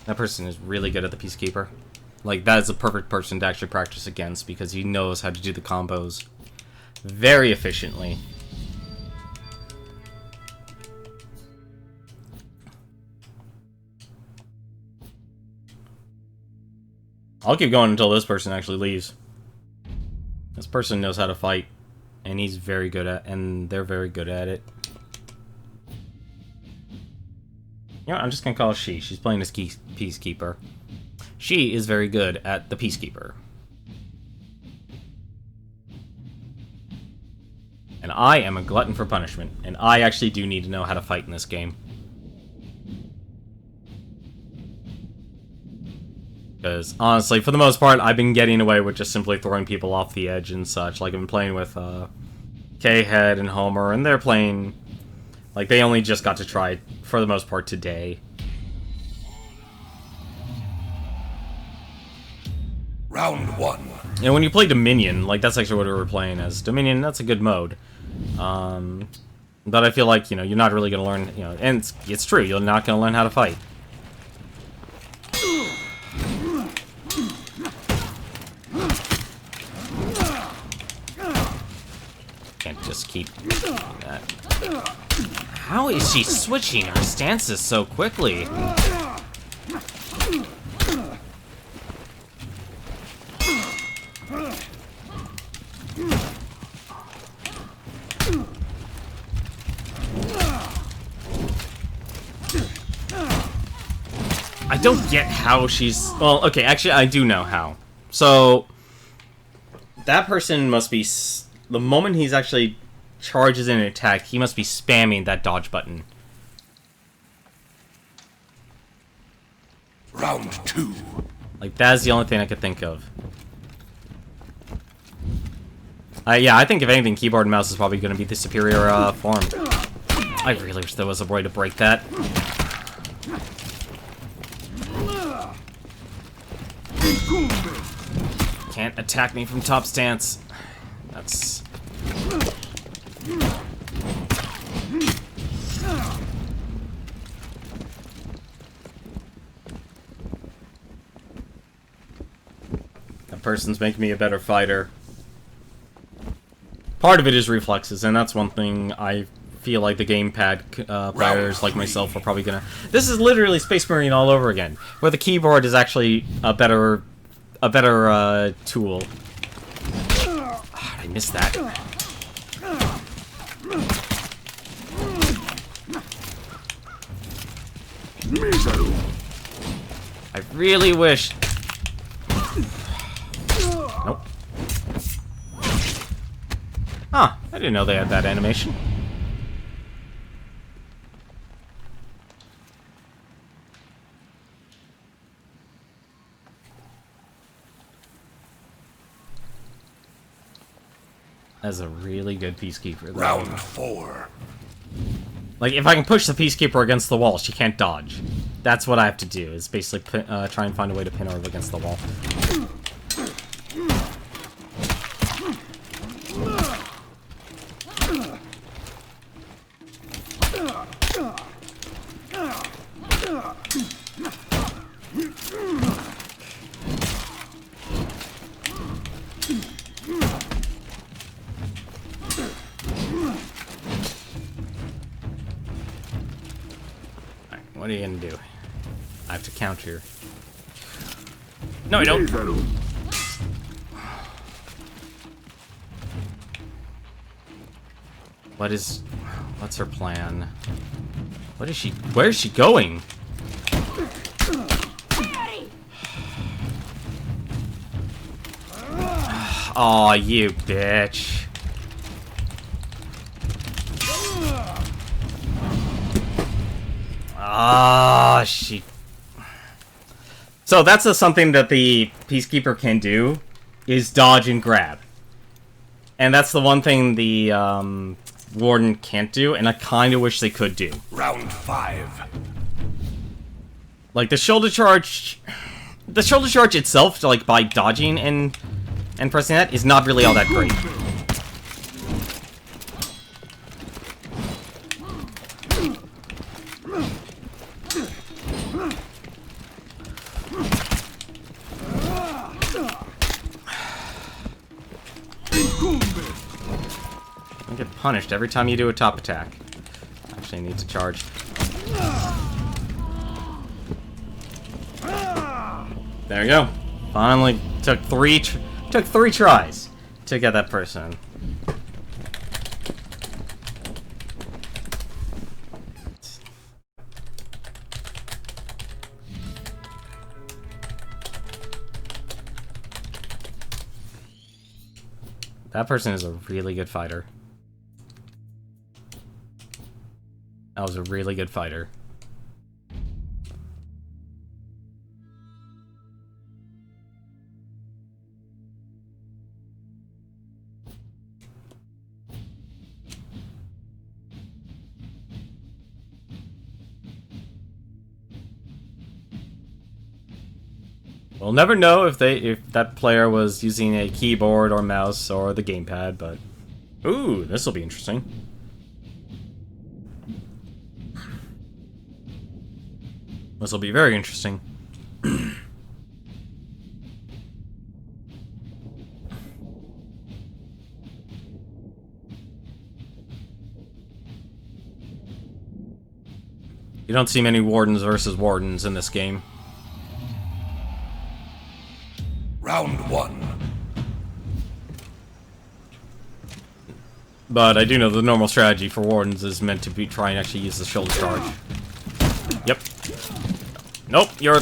That person is really good at the Peacekeeper. Like, that is the perfect person to actually practice against because he knows how to do the combos very efficiently. I'll keep going until this person actually leaves. This person knows how to fight, and he's very good at, and they're very good at it. You know what, I'm just gonna call her she. She's playing as Peacekeeper. She is very good at the Peacekeeper. And I am a glutton for punishment, and I actually do need to know how to fight in this game. Because, honestly, for the most part, I've been getting away with just simply throwing people off the edge and such. Like, I've been playing with K-Head and Homer, and they're playing... Like, they only just got to try it, for the most part, today. Round 1. And when you play Dominion, like, that's actually what we were playing as. Dominion, that's a good mode. But I feel like, you know, you're not really going to learn, you know... And it's true, you're not going to learn how to fight. Can't just keep doing that. How is she switching her stances so quickly? I don't get how she's... Well, okay, actually, I do know how. So, that person must be... The moment he's actually charges in an attack, he must be spamming that dodge button. Round 2. Like, that's the only thing I could think of. Yeah, I think if anything, keyboard and mouse is probably going to be the superior form. I really wish there was a way to break that. Can't attack me from top stance. That's... That person's making me a better fighter. Part of it is reflexes, and that's one thing I feel like the gamepad players like myself are probably gonna... This is literally Space Marine all over again, where the keyboard is actually a better tool. Oh, I missed that. I really wish... Nope. Huh, I didn't know they had that animation. That's a really good Peacekeeper, though. Round 4. Like, if I can push the Peacekeeper against the wall, she can't dodge. That's what I have to do, is basically try and find a way to pin her against the wall. What are you gonna do? I have to counter. No, I don't. What's her plan? What is she? Where is she going? Aw, you bitch. Ah, she... So that's something that the Peacekeeper can do, is dodge and grab. And that's the one thing the Warden can't do, and I kind of wish they could do. Round 5. Like, the shoulder charge... The shoulder charge itself, like, by dodging and pressing that, is not really all that great. You get punished every time you do a top attack. Actually, I need to charge. There you go. Finally took three tries to get that person. That person is a really good fighter. That was a really good fighter. We'll never know if that player was using a keyboard or mouse or the gamepad, but... Ooh, this will be interesting. This will be very interesting. You don't see many Wardens versus Wardens in this game. Round 1. But I do know the normal strategy for Wardens is meant to be try and actually use the shoulder charge. Yep. Nope, you're...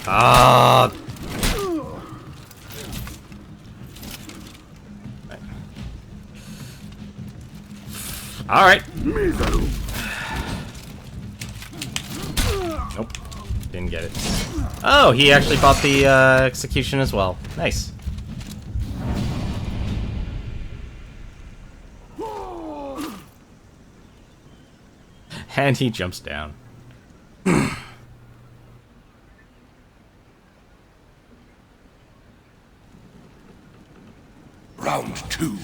Ah. Alright. Nope. Didn't get it. Oh, he actually bought the execution as well. Nice. And he jumps down. Round 2.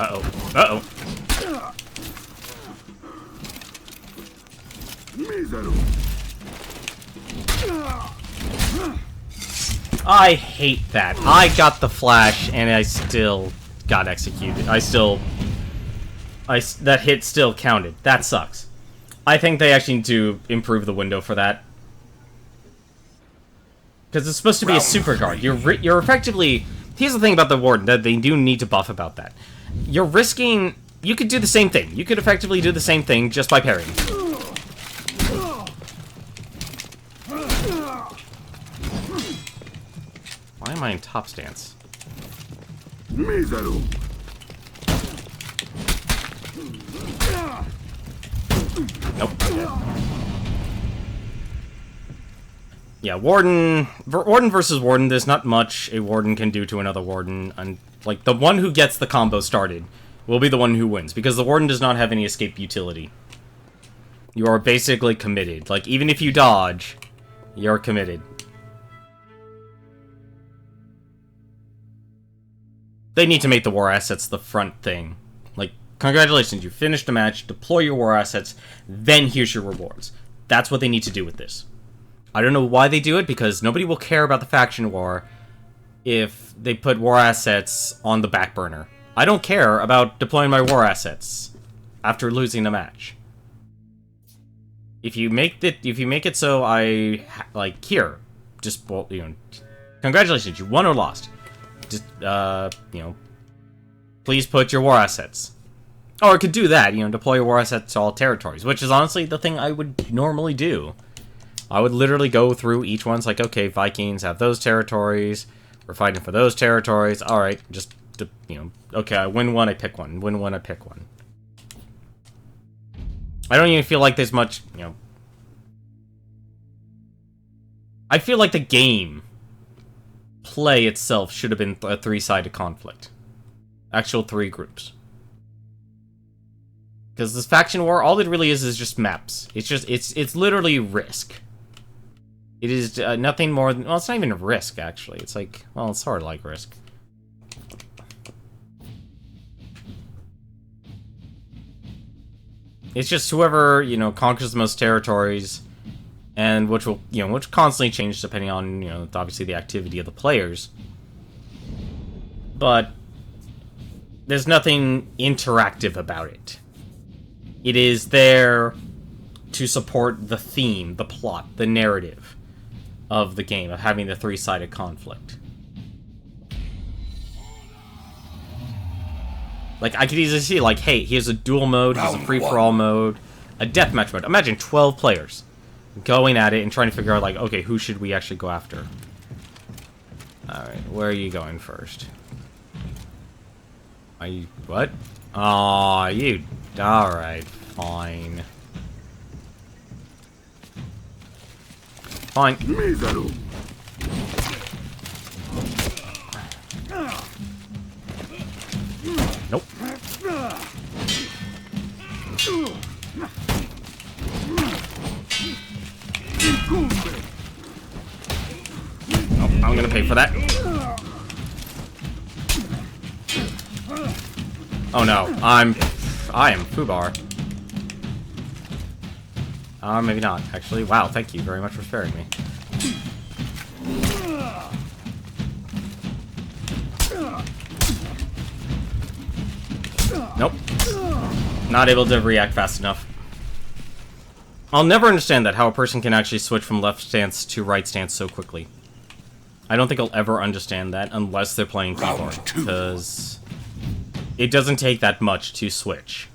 Uh-oh. Uh-oh. I hate that. I got the flash, and I still got executed. That hit still counted. That sucks. I think they actually need to improve the window for that. Because it's supposed to be a super guard. You're effectively... Here's the thing about the Warden, that they do need to buff about that. You're risking... You could do the same thing. You could effectively do the same thing just by parrying. Why am I in top stance? Nope. Yeah, Warden versus Warden, there's not much a Warden can do to another Warden. And, like, the one who gets the combo started will be the one who wins, because the Warden does not have any escape utility. You are basically committed. Like, even if you dodge, you're committed. They need to make the war assets the front thing. Like, congratulations, you finished the match, deploy your war assets, then here's your rewards. That's what they need to do with this. I don't know why they do it, because nobody will care about the faction war if they put war assets on the back burner. I don't care about deploying my war assets after losing a match. If you make it so I, like, here, just, well, you know, congratulations, you won or lost. Just, you know, please put your war assets. Or it could do that, you know, deploy your war assets to all territories, which is honestly the thing I would normally do. I would literally go through each one's like, okay, Vikings have those territories, we're fighting for those territories, alright, just, you know, okay, I win one, I pick one, win one, I pick one. I don't even feel like there's much, you know... I feel like the game play itself should have been a three-sided conflict. Actual three groups. Because this faction war, all it really is just maps. It's just, it's literally Risk. It is nothing more than, well, it's not even Risk, actually. It's like, well, it's sort of like Risk. It's just whoever, you know, conquers the most territories, and which will, you know, which constantly change depending on, you know, obviously the activity of the players. But there's nothing interactive about it. It is there to support the theme, the plot, the narrative of the game, of having the three-sided conflict. Like, I could easily see, like, hey, here's a duel mode, here's a free-for-all mode, a deathmatch mode. Imagine 12 players going at it and trying to figure out, like, okay, who should we actually go after? Alright, where are you going first? Are you... what? Aw, you... alright, fine. Fine. Nope. Oh, I'm gonna pay for that. Oh no, I am Fubar. Maybe not, actually. Wow, thank you very much for sparing me. Nope. Not able to react fast enough. I'll never understand that, how a person can actually switch from left stance to right stance so quickly. I don't think I'll ever understand that unless they're playing keyboard, because it doesn't take that much to switch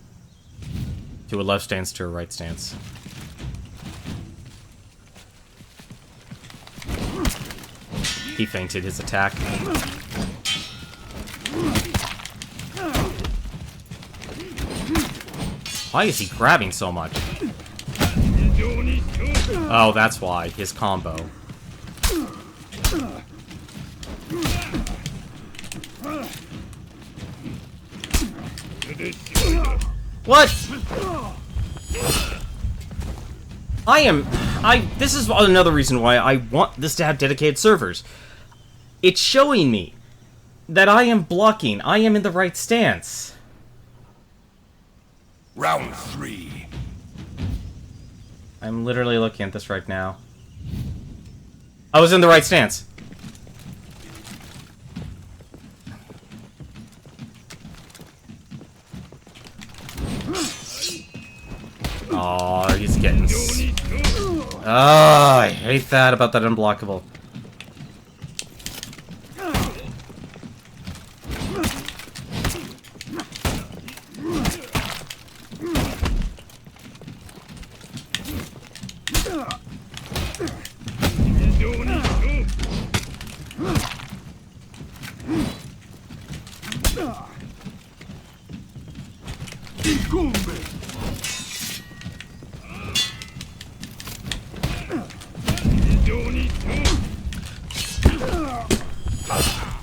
to a left stance to a right stance. He fainted his attack. Why is he grabbing so much? Oh, that's why. His combo. What? This is another reason why I want this to have dedicated servers. It's showing me that I am blocking. I am in the right stance. Round 3. I'm literally looking at this right now. I was in the right stance. Oh, he's getting... Oh, I hate that about that unblockable.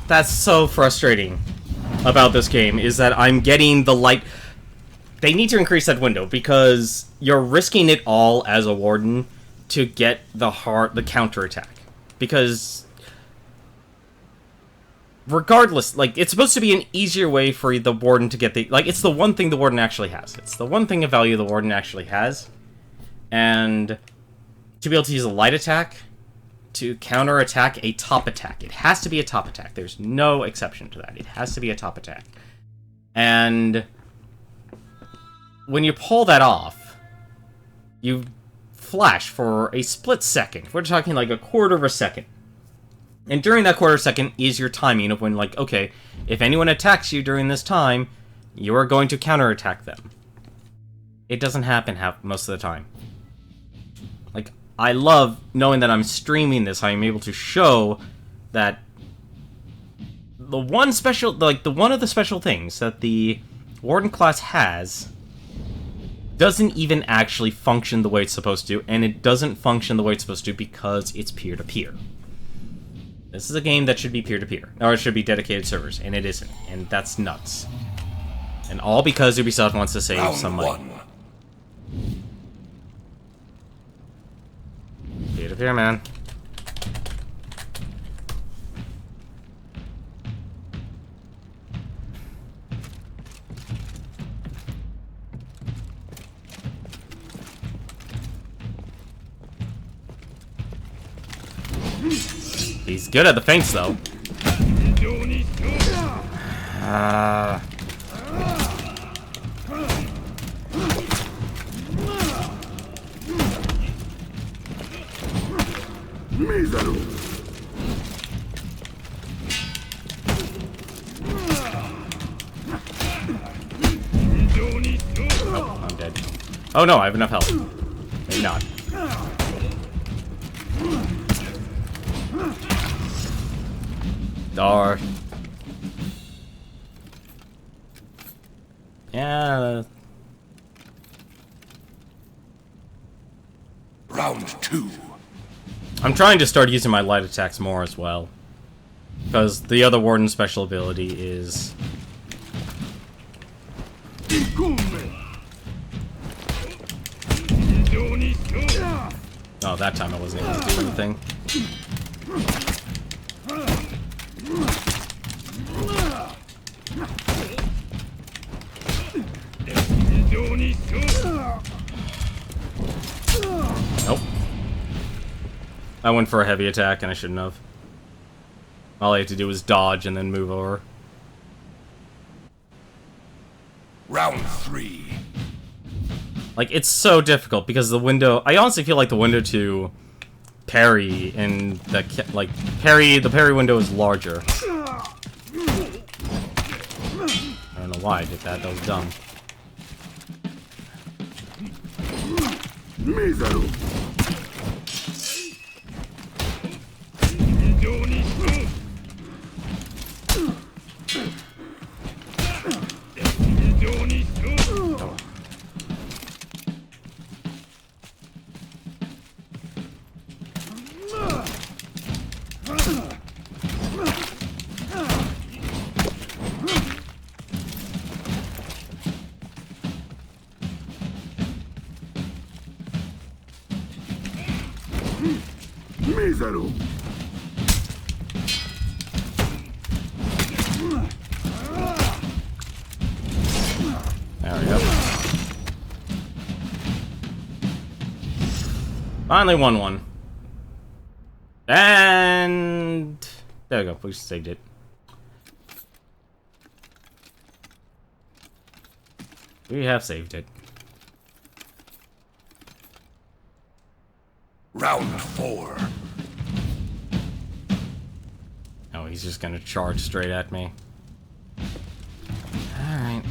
That's so frustrating about this game, is that I'm getting the light... They need to increase that window, because you're risking it all as a warden to get the counterattack. Because... regardless, like, it's supposed to be an easier way for the warden to get the... Like, it's the one thing the warden actually has. It's the one thing of value the warden actually has. And to be able to use a light attack to counterattack a top attack. It has to be a top attack. There's no exception to that. It has to be a top attack. And when you pull that off, you flash for a split second. We're talking like a quarter of a second. And during that quarter second is your timing of when, like, okay, if anyone attacks you during this time, you are going to counterattack them. It doesn't happen most of the time. Like, I love knowing that I'm streaming this, I'm able to show that the one of the special things that the Warden class has doesn't even actually function the way it's supposed to, and it doesn't function the way it's supposed to because it's peer-to-peer. This is a game that should be peer-to-peer, or it should be dedicated servers, and it isn't, and that's nuts. And all because Ubisoft wants to save Round some money. 1. Peer-to-peer, man. He's good at the feints, though. Oh, I'm dead. Oh no, I have enough health. Maybe not. Or... yeah... Round 2. I'm trying to start using my light attacks more as well. Because the other Warden's special ability is... oh, that time I wasn't able to do anything. Nope. I went for a heavy attack and I shouldn't have. All I had to do was dodge and then move over. Round 3. Like, it's so difficult because the window... I honestly feel like the window to parry and the parry window is larger. I don't know why I did that. That was dumb. There we go. Finally won one. And... there we go, we saved it. We have saved it. Round 4. Oh, he's just gonna charge straight at me. Alright.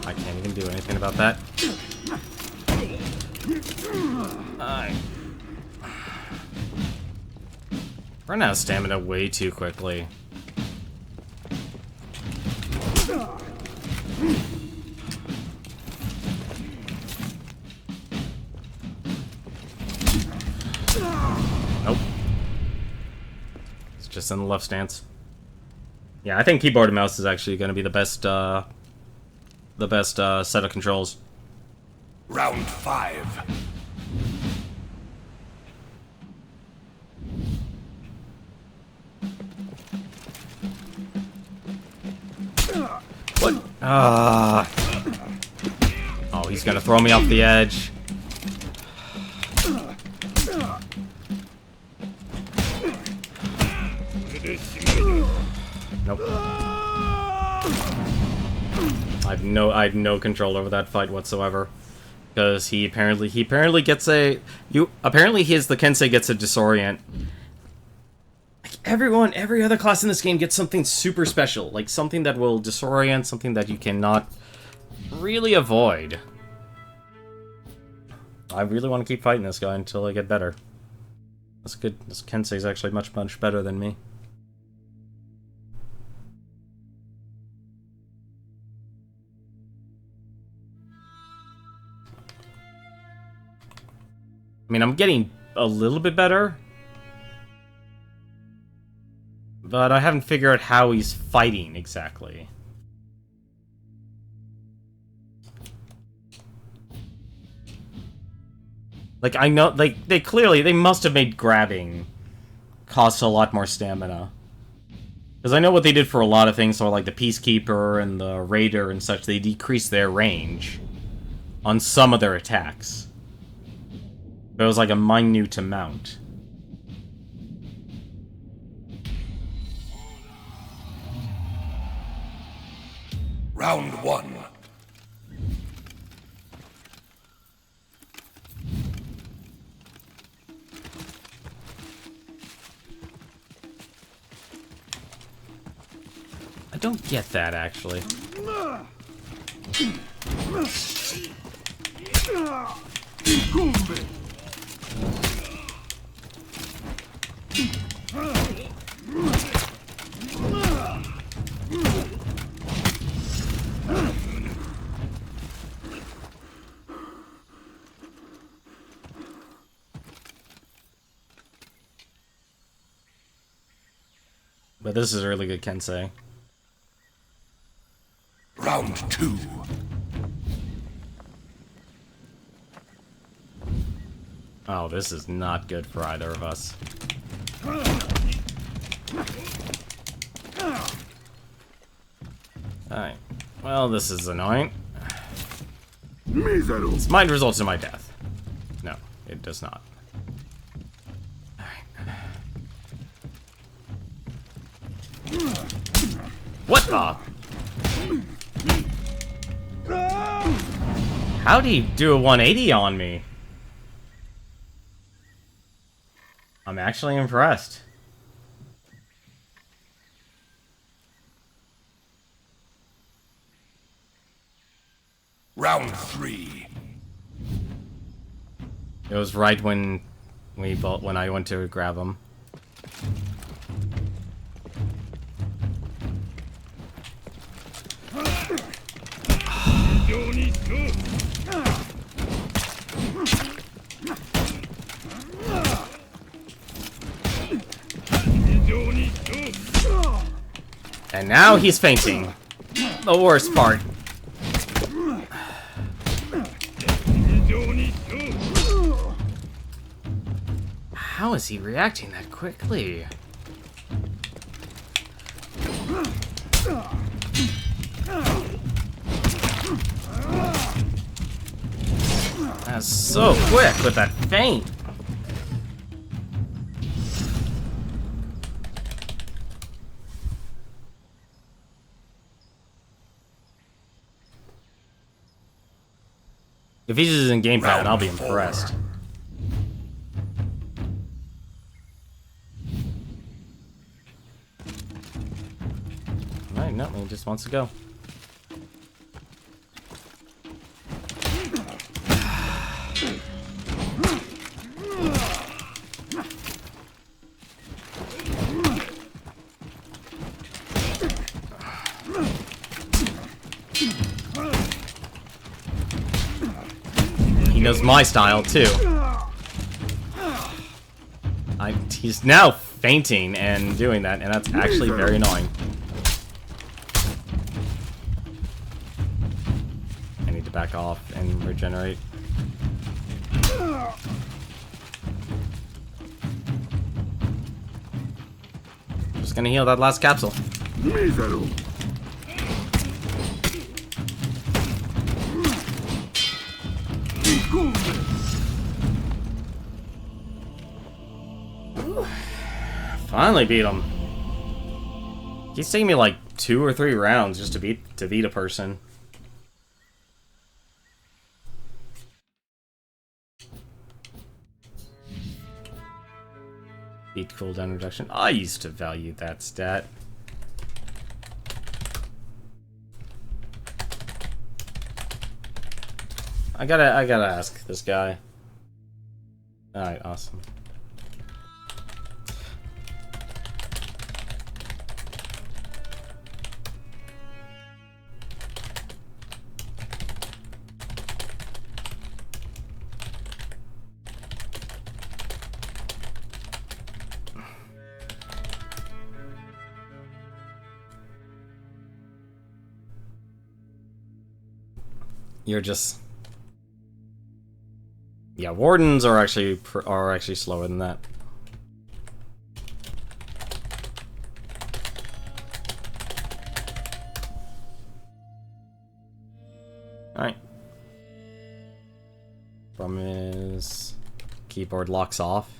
I can't even do anything about that. Run out of stamina way too quickly. Nope. It's just in the left stance. Yeah, I think keyboard and mouse is actually going to be the best set of controls. Round 5. What? Oh, he's gonna throw me off the edge. Nope. I had no control over that fight whatsoever. Because he apparently gets a... Apparently the Kensei gets a disorient. Every other class in this game gets something super special. Like, something that will disorient, something that you cannot really avoid. I really want to keep fighting this guy until I get better. That's good. This Kensei's actually much better than me. I mean, I'm getting a little bit better. But I haven't figured out how he's fighting exactly. Like, I know, like, they must have made grabbing cost a lot more stamina. Because I know what they did for a lot of things, so like the Peacekeeper and the Raider and such, they decreased their range on some of their attacks. But it was like a minute amount. Round 1. I don't get that, actually. But this is a really good Kensei. Round 2. Oh, this is not good for either of us. Alright. Well, this is annoying. This might result in my death. No, it does not. What the? How'd he do a 180 on me? I'm actually impressed. Round 3. It was right when I went to grab him. And now he's fainting. The worst part. How is he reacting that quickly? That's so quick with that feint. If he's using gamepad, I'll be impressed. Alright, no, he just wants to go. He knows my style, too. He's now fainting and doing that, and that's actually very annoying. I need to back off and regenerate. Just gonna heal that last capsule. Finally beat him. He's taking me like 2 or 3 rounds just to beat a person. Beat cooldown reduction. I used to value that stat. I gotta ask this guy. Alright, awesome. You're just... Yeah, wardens are actually slower than that. Alright. Problem is... keyboard locks off.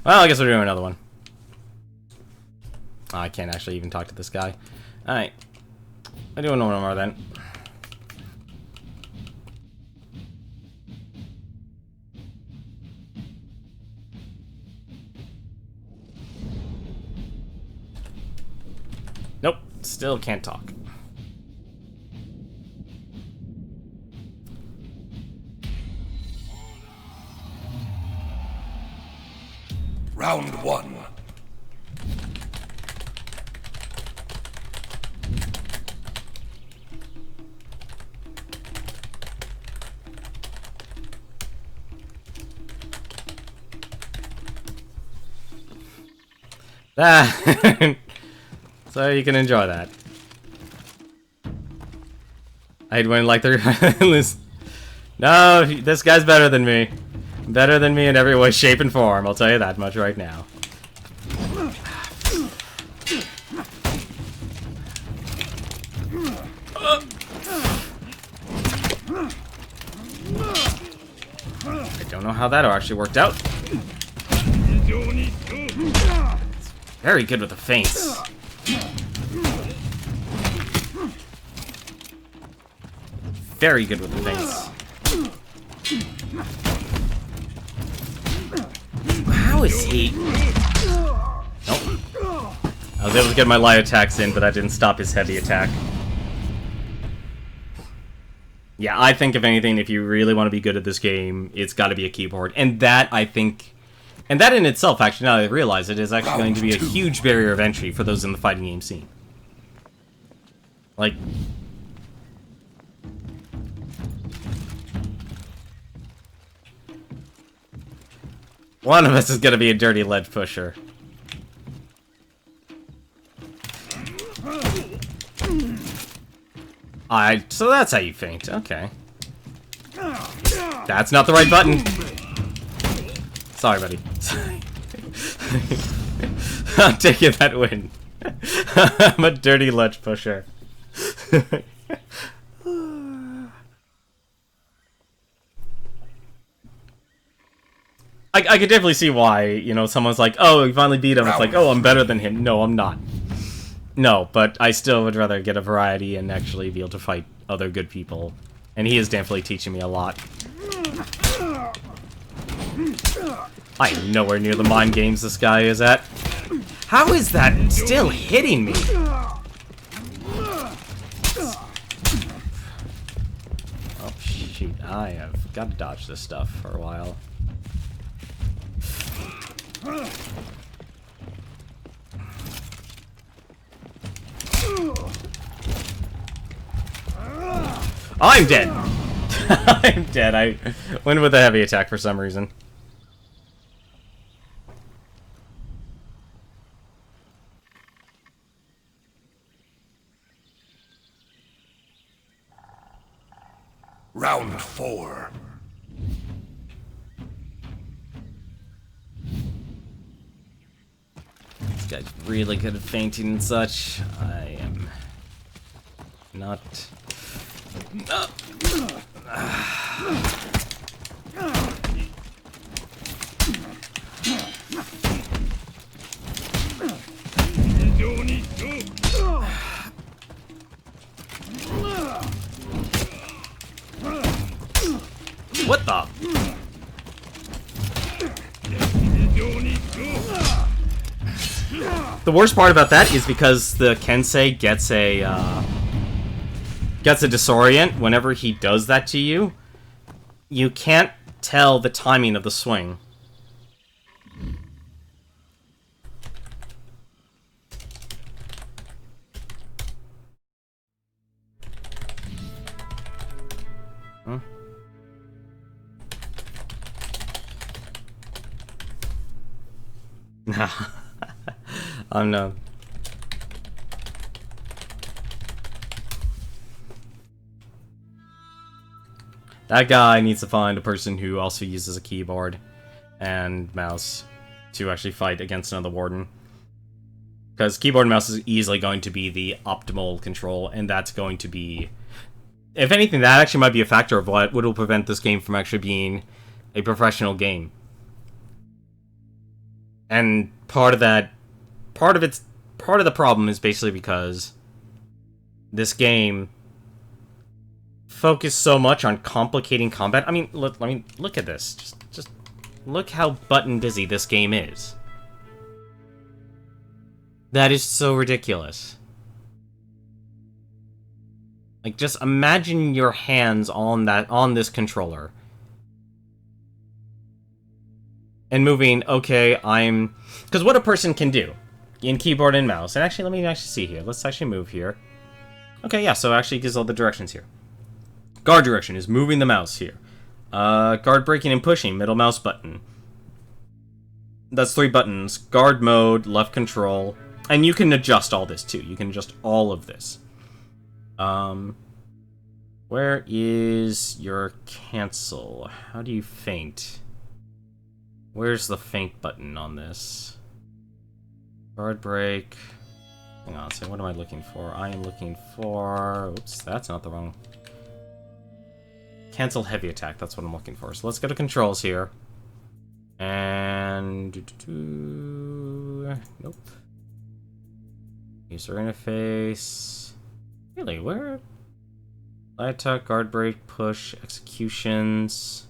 Well, I guess we're doing another one. Oh, I can't actually even talk to this guy. Alright. I'm doing one more then. Nope. Still can't talk. Round 1. So you can enjoy that. I'd win like the... No, this guy's better than me. Better than me in every way, shape, and form. I'll tell you that much right now. I don't know how that actually worked out. Very good with the feints. Very good with the feints. How is he? Nope. I was able to get my light attacks in, but that didn't stop his heavy attack. Yeah, I think if anything, if you really want to be good at this game, it's got to be a keyboard. And that, I think... And that in itself, actually, now that I realize it, is actually going to be a huge barrier of entry for those in the fighting game scene. Like... one of us is gonna be a dirty ledge pusher. So that's how you faint. Okay. That's not the right button. Sorry, buddy. I'm taking that win. I'm a dirty ledge pusher. I could definitely see why, you know, someone's like, oh, you finally beat him. It's like, oh, I'm better than him. No, I'm not. No, but I still would rather get a variety and actually be able to fight other good people. And he is definitely teaching me a lot. I am nowhere near the mind games this guy is at. How is that still hitting me? Oh, shoot. I have got to dodge this stuff for a while. I'm dead! I'm dead. I went with a heavy attack for some reason. Round 4. This guy's really good at fainting and such. I am not... What the? The worst part about that is because the Kensei gets a disorient whenever he does that to you. You can't tell the timing of the swing. Huh? Nah. I'm no. That guy needs to find a person who also uses a keyboard and mouse to actually fight against another warden. Because keyboard and mouse is easily going to be the optimal control, and that's going to be... If anything, that actually might be a factor of what will prevent this game from actually being a professional game. And part of the problem is basically because this game focused so much on complicating combat. I mean, look at this. Just look how button busy this game is. That is so ridiculous. Like, just imagine your hands on this controller. And moving, okay, because what a person can do in keyboard and mouse, and actually, let me actually see here. Let's actually move here. Okay, yeah, so it actually gives all the directions here. Guard direction is moving the mouse here. Guard breaking and pushing, middle mouse button. That's 3 buttons. Guard mode, left control. And you can adjust all this, too. You can adjust all of this. Where is your cancel? How do you feint? Where's the feint button on this? Guard break. Hang on, so what am I looking for? I am looking for... Oops, that's not the wrong... Cancel heavy attack, that's what I'm looking for. So let's go to controls here. And... Nope. User interface... Really, where? Light attack, guard break, push, executions...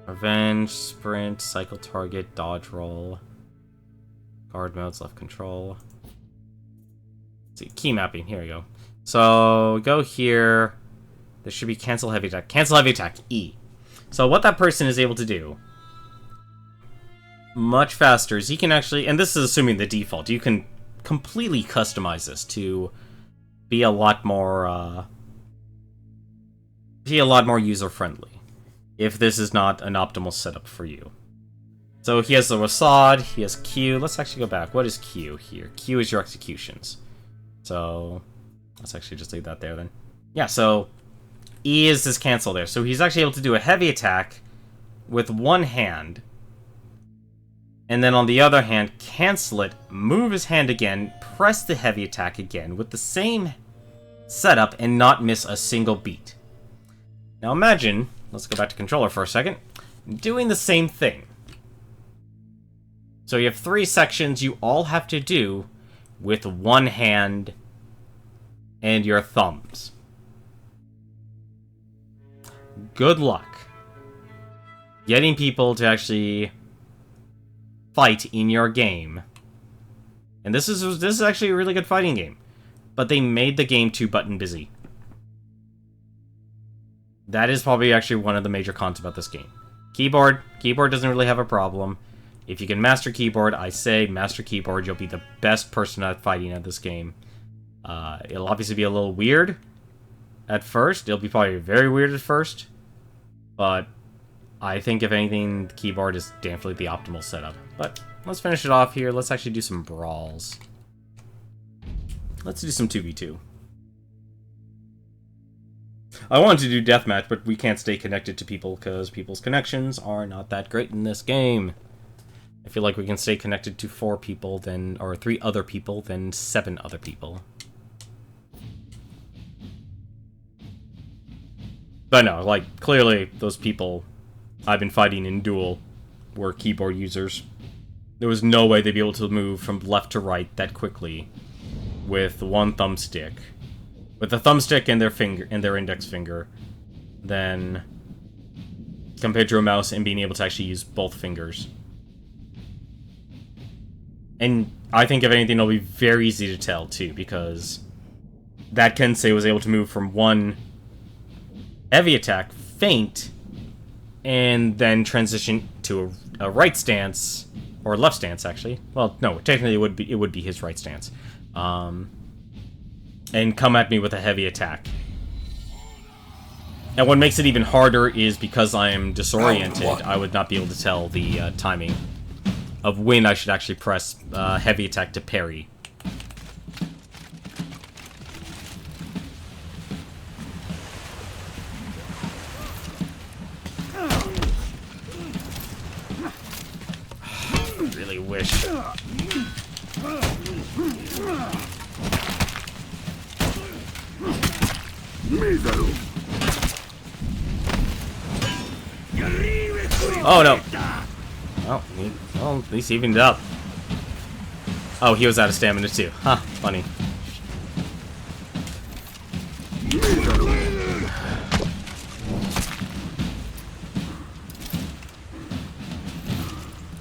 Revenge, sprint, cycle target, dodge roll. Guard modes, left control. Let's see, key mapping, here we go. So, go here. There should be cancel heavy attack. Cancel heavy attack, E. So what that person is able to do much faster is he can actually, and this is assuming the default, you can completely customize this to be a lot more user-friendly if this is not an optimal setup for you. So he has the Rasad, he has Q. Let's actually go back. What is Q here? Q is your executions. So let's actually just leave that there then. Yeah, so E is this cancel there. So he's actually able to do a heavy attack with one hand. And then on the other hand, cancel it, move his hand again, press the heavy attack again with the same setup and not miss a single beat. Now imagine, let's go back to controller for a second, doing the same thing. So you have 3 sections you all have to do with one hand and your thumbs. Good luck getting people to actually fight in your game. And this is actually a really good fighting game. But they made the game too button busy. That is probably actually one of the major cons about this game. Keyboard doesn't really have a problem. If you can master keyboard, I say master keyboard, you'll be the best person at fighting at this game. It'll obviously be a little weird at first. It'll be probably very weird at first. But I think, if anything, the keyboard is definitely the optimal setup. But let's finish it off here. Let's actually do some brawls. Let's do some 2v2. I wanted to do deathmatch, but we can't stay connected to people because people's connections are not that great in this game. I feel like we can stay connected to 4 people, then, or 3 other people, then 7 other people. But no, like, clearly those people I've been fighting in duel were keyboard users. There was no way they'd be able to move from left to right that quickly with one thumbstick. With a thumbstick and their finger and their index finger, then compared to a mouse and being able to actually use both fingers. And I think, if anything, it'll be very easy to tell too, because that Kensei was able to move from one heavy attack, feint, and then transition to a right stance, or left stance, actually. Well, no, technically it would be his right stance. And come at me with a heavy attack. And what makes it even harder is because I am disoriented, I would not be able to tell the timing of when I should actually press heavy attack to parry. I really wish. Oh no! Well, at least he evened it up. Oh, he was out of stamina too. Huh, funny.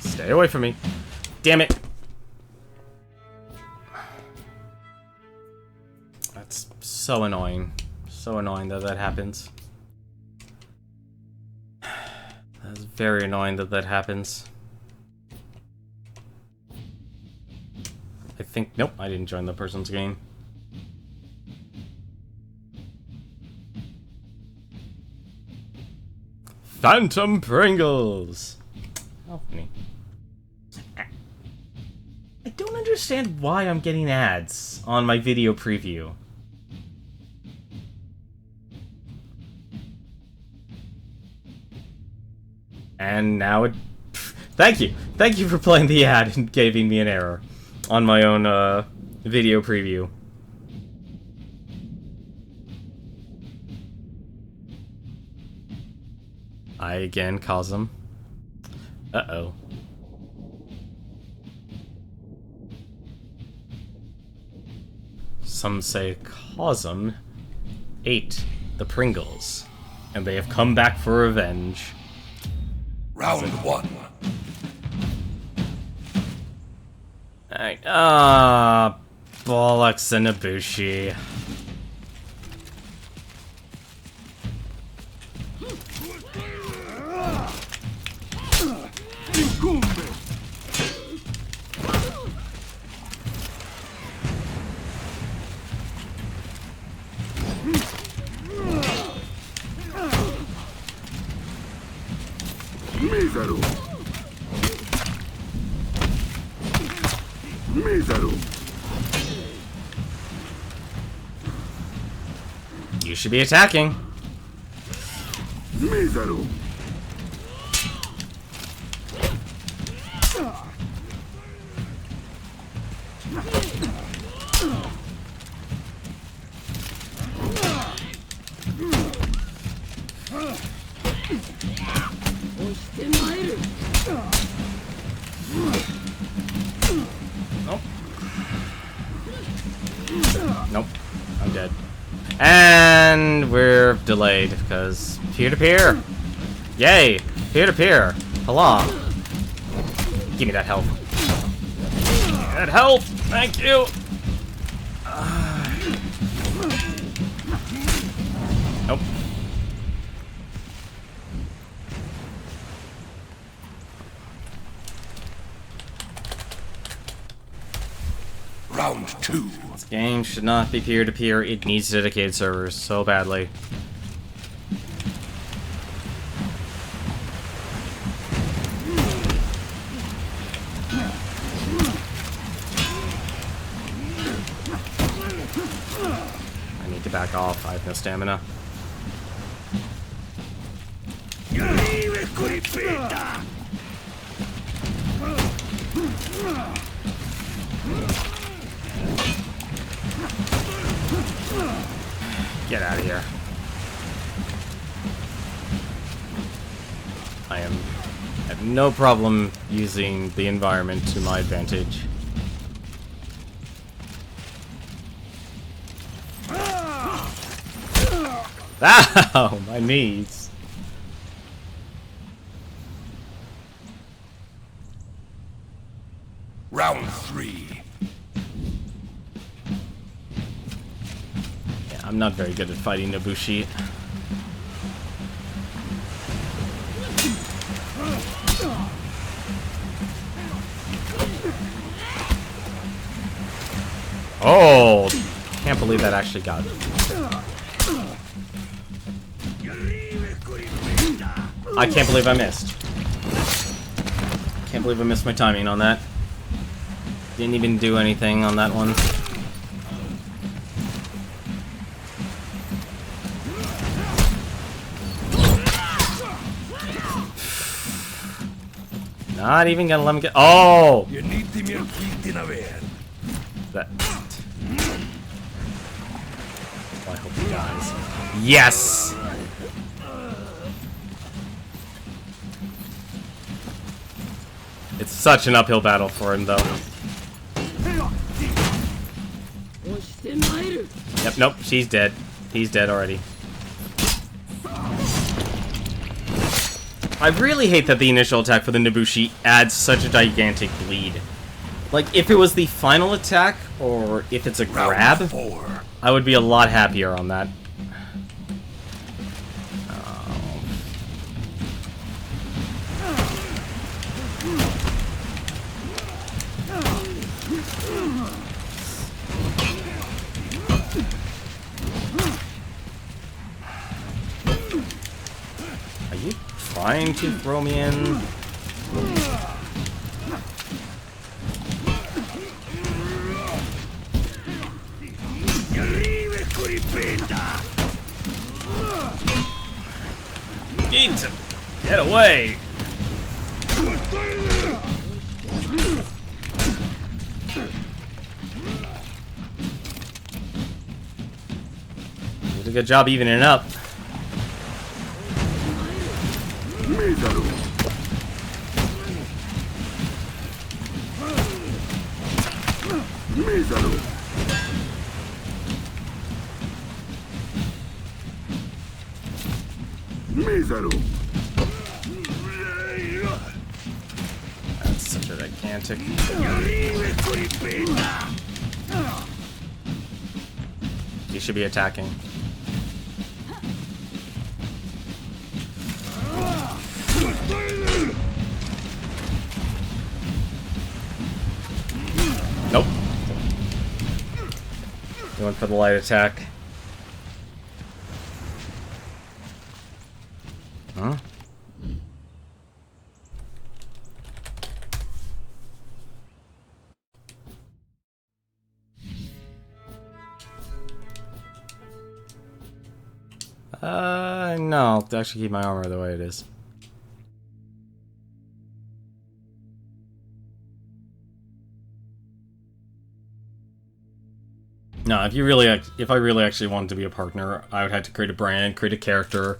Stay away from me. Damn it! That's so annoying. So annoying that that happens. That's very annoying that that happens. I think... Nope, I didn't join the person's game. Phantom Pringles! How funny. I don't understand why I'm getting ads on my video preview. And now it... Thank you! Thank you for playing the ad and giving me an error on my own, video preview. I again cause them. Uh-oh. Some say Cosm ate the Pringles, and they have come back for revenge. Round 1. Alright, bollocks and Ibushi. Mísero. Mísero. You should be attacking. Mísero. Nope. Nope. I'm dead. And we're delayed because peer-to-peer. Yay! Peer-to-peer. Hello. Give me that health. That health! Thank you! Nope. Round 2. This game should not be peer-to-peer. It needs dedicated servers so badly. I need to back off. I have no stamina. Get out of here. I have no problem using the environment to my advantage. Ow! My knees. Round 3. Yeah, I'm not very good at fighting Nobushi. Oh! Can't believe that actually got it. I can't believe I missed. Can't believe I missed my timing on that. Didn't even do anything on that one. Not even gonna let me get. Oh! That. Oh, I hope he dies. Yes! It's such an uphill battle for him, though. Yep, nope, she's dead. He's dead already. I really hate that the initial attack for the Nobushi adds such a gigantic bleed. Like, if it was the final attack, or if it's a grab, Round 4. I would be a lot happier on that. Are you trying to throw me in? Need to get away. Did a good job evening it up. That's such a gigantic. You should be attacking. Nope. He went for the light attack. Huh? No, I'll actually keep my armor the way it is. No, if I really actually wanted to be a partner, I would have to create a brand, create a character,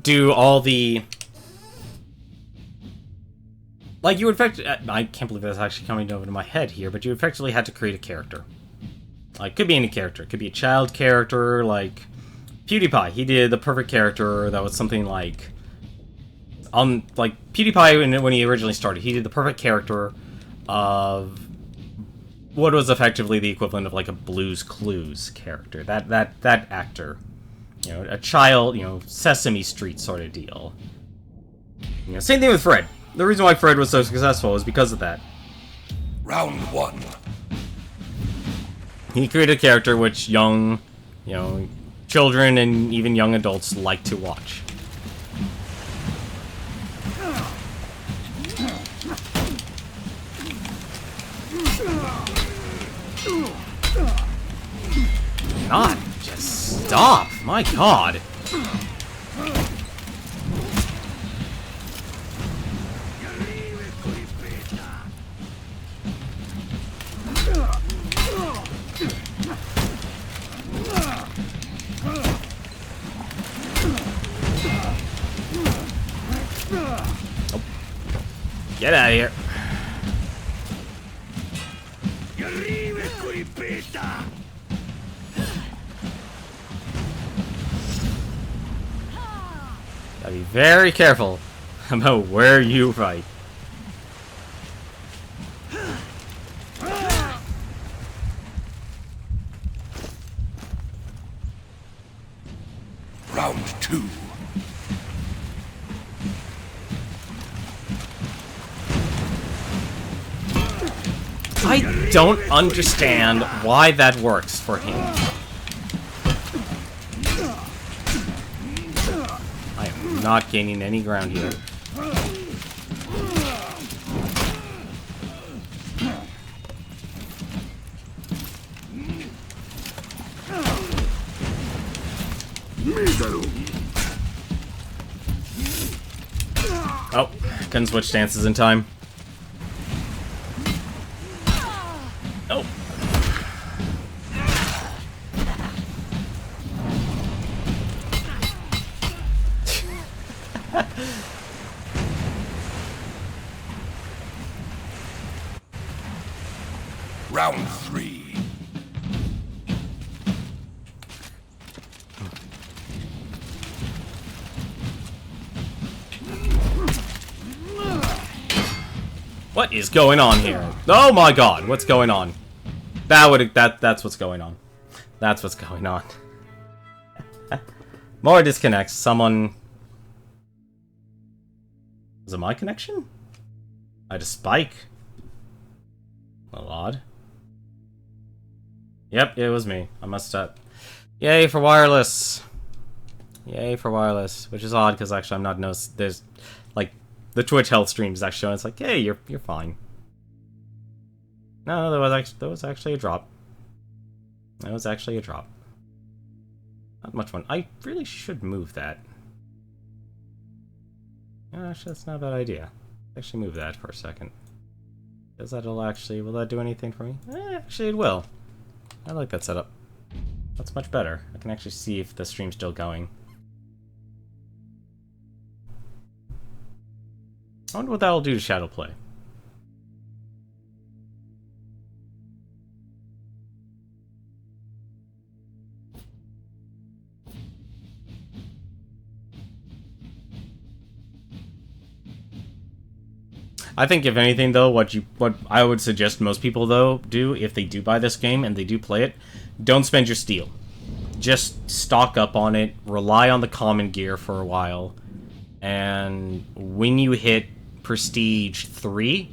do all the... Like, you would I can't believe that's actually coming over to my head here, but you effectively had to create a character. Like, could be any character. It could be a child character, like... PewDiePie, he did the perfect character that was something like... like, PewDiePie, when he originally started, he did the perfect character of... what was effectively the equivalent of, like, a Blue's Clues character. That actor. You know, a child, you know, Sesame Street sort of deal. You know, same thing with Fred. The reason why Fred was so successful is because of that. Round one. He created a character which young, you know, children and even young adults like to watch. God, just stop! My God! Oh. Get out of here! Gotta be very careful about where you fight. Round two. I don't understand why that works for him. I am not gaining any ground here. Oh, couldn't switch stances in time. Oh. Round three. What is going on here? Oh my God, what's going on? That's what's going on. That's what's going on. More disconnects. Someone... Was it my connection? I had a spike. A little odd. Yep, it was me. I messed up. Yay for wireless. Yay for wireless. Which is odd because actually I'm not noticed. There's like the Twitch health stream is actually showing. It's like, hey, you're fine. No, there was actually a drop. That was actually a drop. Not much fun. I really should move that. Yeah, actually, that's not a bad idea. Actually move that for a second. Because that'll actually... Will that do anything for me? Actually, it will. I like that setup. That's much better. I can actually see if the stream's still going. I wonder what that'll do to Shadow Play. I think if anything though, what I would suggest most people though do if they do buy this game and they do play it, don't spend your steel. Just stock up on it, rely on the common gear for a while, and when you hit Prestige 3,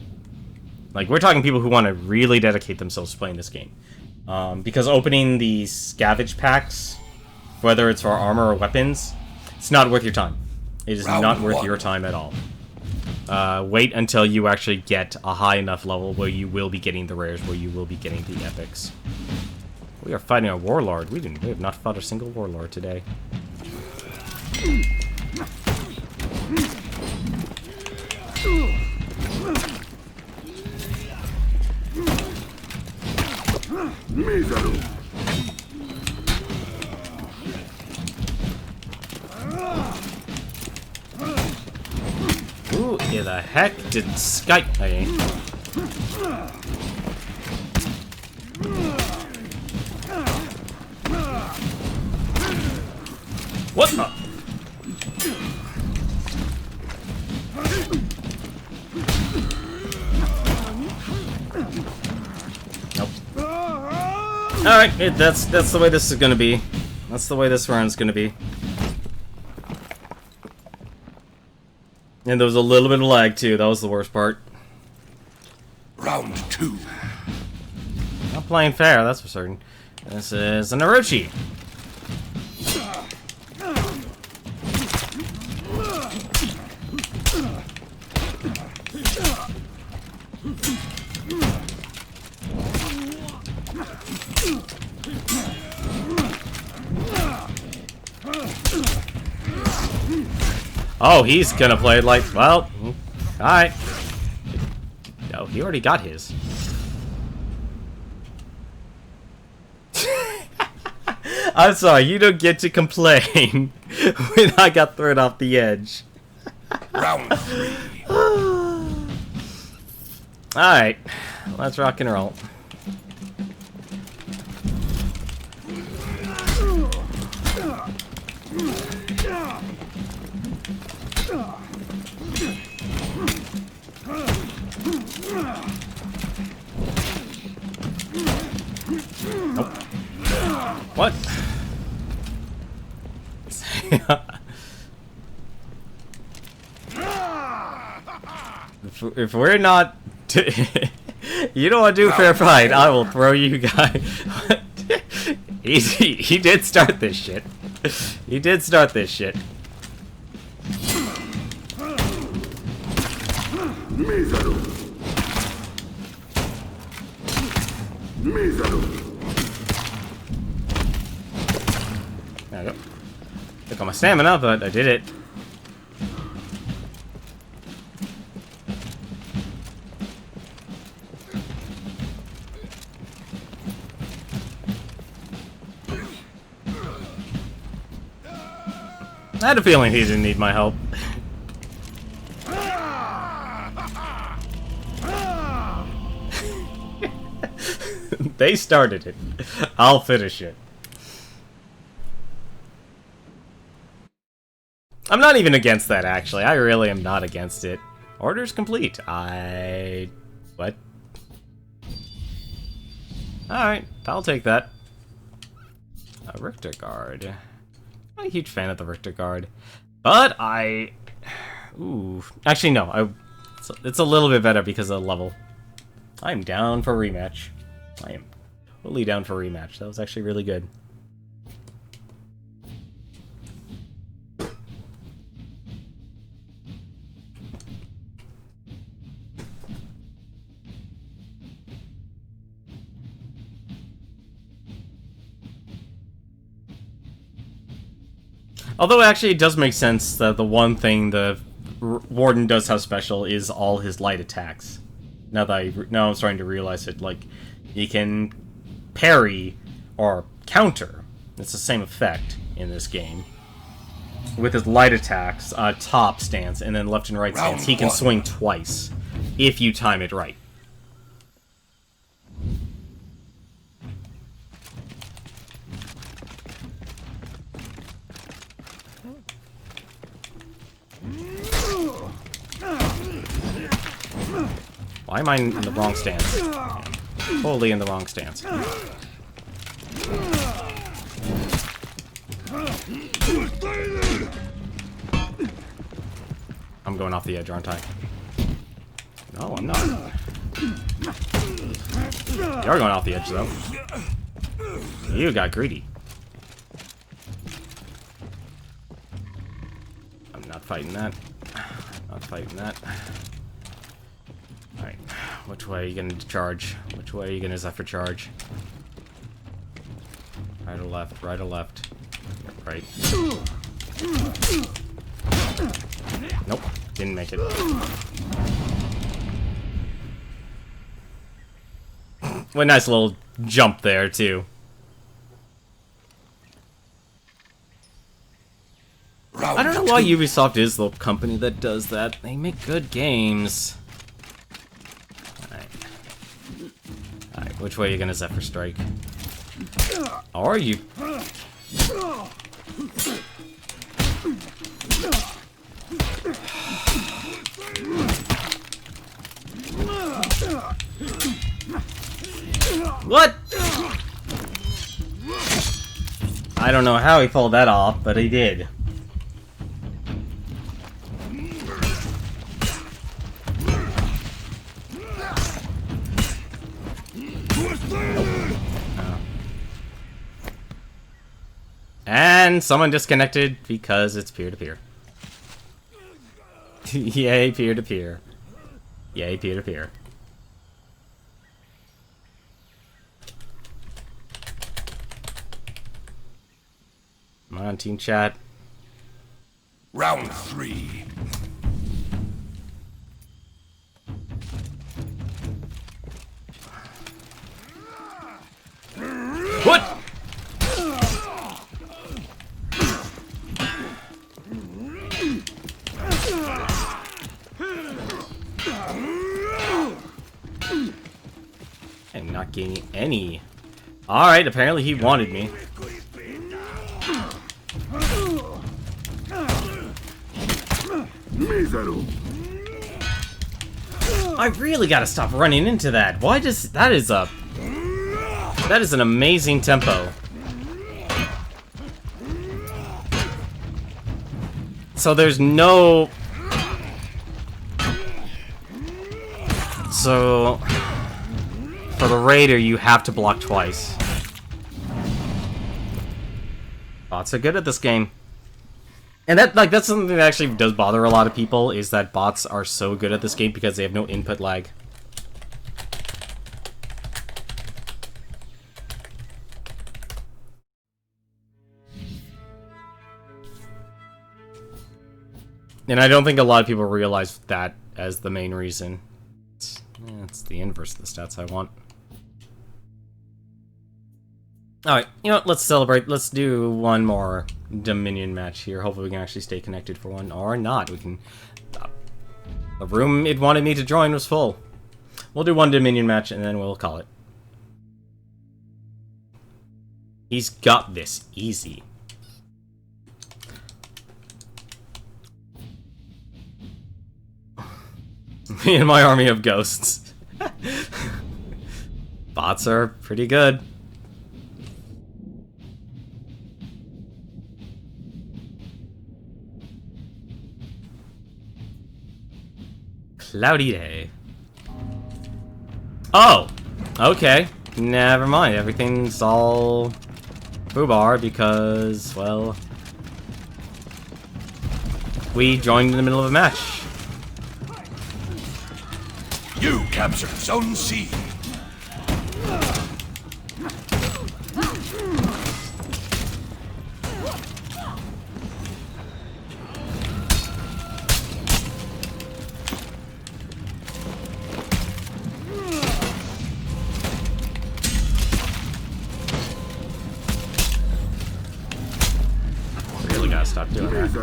like we're talking people who want to really dedicate themselves to playing this game. Because opening these scavenge packs, whether it's for armor or weapons, it's not worth your time. It is not worth your time at all. Wait until you actually get a high enough level where you will be getting the rares, where you will be getting the epics. We are fighting a warlord. We have not fought a single warlord today. in the heck did Skype play? What the? Nope. Alright, that's the way this is gonna be. That's the way this round's gonna be. And there was a little bit of lag too, that was the worst part. Round 2. Not playing fair, that's for certain. This is an Orochi. Oh, he's gonna play it like, well, alright. Oh, he already got his. I'm sorry, you don't get to complain when I got thrown off the edge. Round 3. Alright, let's rock and roll. Nope. What? if we're not... you don't want to do fair fight, I will throw you guys. he did start this shit. He did start this shit. There we go. Took all my stamina, but I did it. I had a feeling he didn't need my help. They started it. I'll finish it. I'm not even against that, actually. I really am not against it. Order's complete. What? Alright, I'll take that. A Richter Guard. I'm not a huge fan of the Richter Guard. But ooh. Actually, no. It's a little bit better because of the level. I'm down for a rematch. I am totally down for a rematch. That was actually really good. Although actually it does make sense that the one thing the Warden does have special is all his light attacks. Now I'm starting to realize it, like, he can parry or counter. It's the same effect in this game. With his light attacks, top stance, and then left and right stance, he can swing twice, if you time it right. Why am I in the wrong stance? Totally in the wrong stance. I'm going off the edge, aren't I? No, I'm not. You're going off the edge, though. You got greedy. I'm not fighting that. Not fighting that. Alright, which way are you gonna charge? Which way are you gonna Zephyr charge? Right or left, right or left? Right. Nope, didn't make it. What a nice little jump there, too. Round I don't know why 2. Ubisoft is the company that does that. They make good games. Alright, which way are you gonna Zephyr Strike? Or are you... What? I don't know how he pulled that off, but he did. And someone disconnected because it's peer-to-peer. Yay, peer-to-peer. Yay, peer-to-peer. Come on, team chat. Round 3. What? I'm not getting any. Alright, apparently he wanted me. I really gotta stop running into that. Why does... That is an amazing tempo. So there's no... So... For the Raider, you have to block twice. Bots are good at this game. And that's something that actually does bother a lot of people, is that bots are so good at this game because they have no input lag. And I don't think a lot of people realize that as the main reason. It's the inverse of the stats I want. Alright, you know what, let's celebrate. Let's do one more Dominion match here. Hopefully we can actually stay connected for one, or not. We can... the room it wanted me to join was full. We'll do one Dominion match, and then we'll call it. He's got this easy. Me and my army of ghosts. Bots are pretty good. Cloudy day. Oh! Okay. Never mind. Everything's all foobar because, well... we joined in the middle of a match. You captured Zone C. Really gotta stop doing that.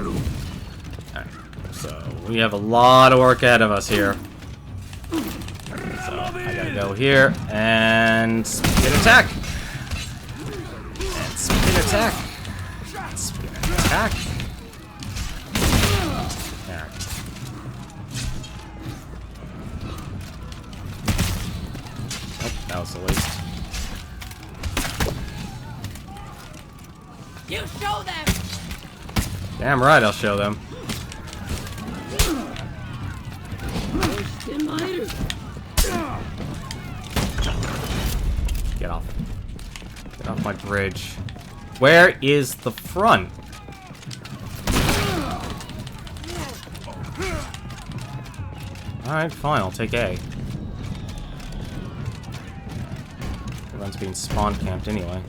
Alright, so we have a lot of work ahead of us here. So I gotta go here and spin attack. And spin attack. And spin attack. There. Oh, that was a waste. You show them! Damn right, I'll show them. Get off. Get off my bridge. Where is the front? Alright, fine, I'll take A. Everyone's being spawn camped anyway.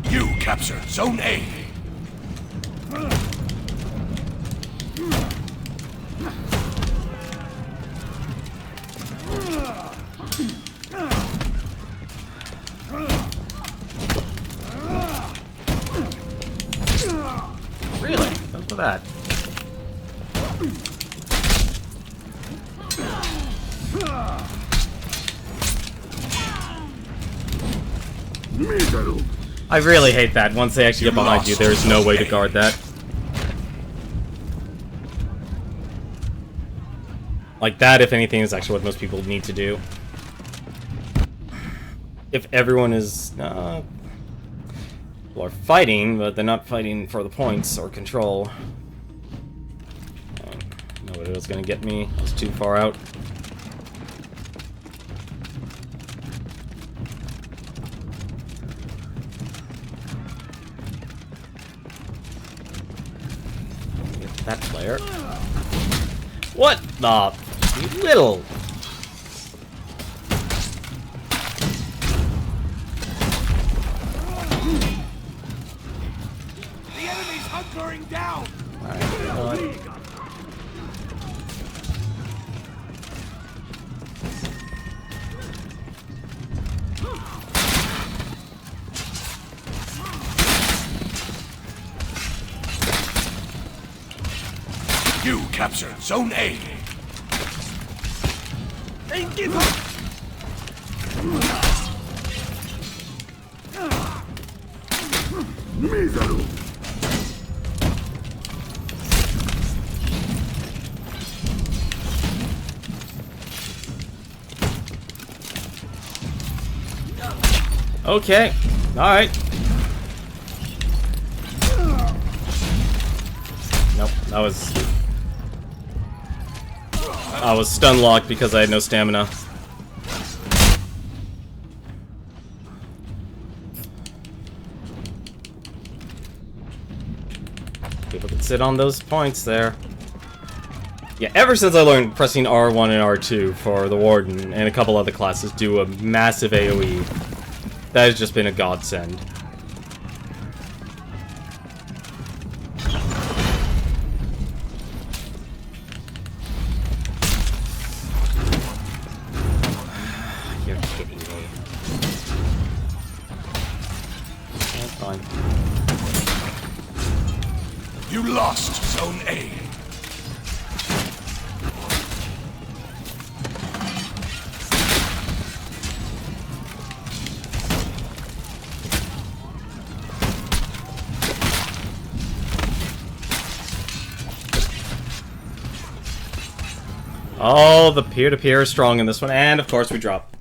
You captured Zone A. that. I really hate that. Once they actually get behind you, there's no way to guard that. Like that, if anything, is actually what most people need to do. If everyone is... people are fighting, but they're not fighting for the points or control. Nobody was gonna get me. I was too far out. Get that player. What the... You little... The enemy's hunkering down! You captured Zone A. Ain't give up! Okay. Alright. Nope, that was... I was stun locked because I had no stamina. People can sit on those points there. Yeah, ever since I learned pressing R1 and R2 for the Warden and a couple other classes do a massive AoE, that has just been a godsend. You're kidding me. That's fine. You lost Zone A. Oh, the peer-to-peer is strong in this one, and of course we drop.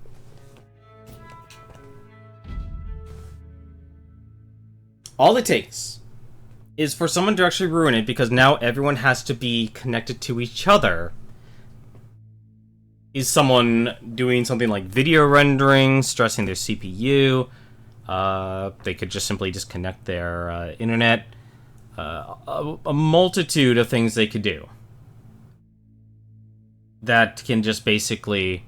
All it takes is for someone to actually ruin it, because now everyone has to be connected to each other. Is someone doing something like video rendering, stressing their CPU, they could just simply disconnect their internet, a multitude of things they could do that can just basically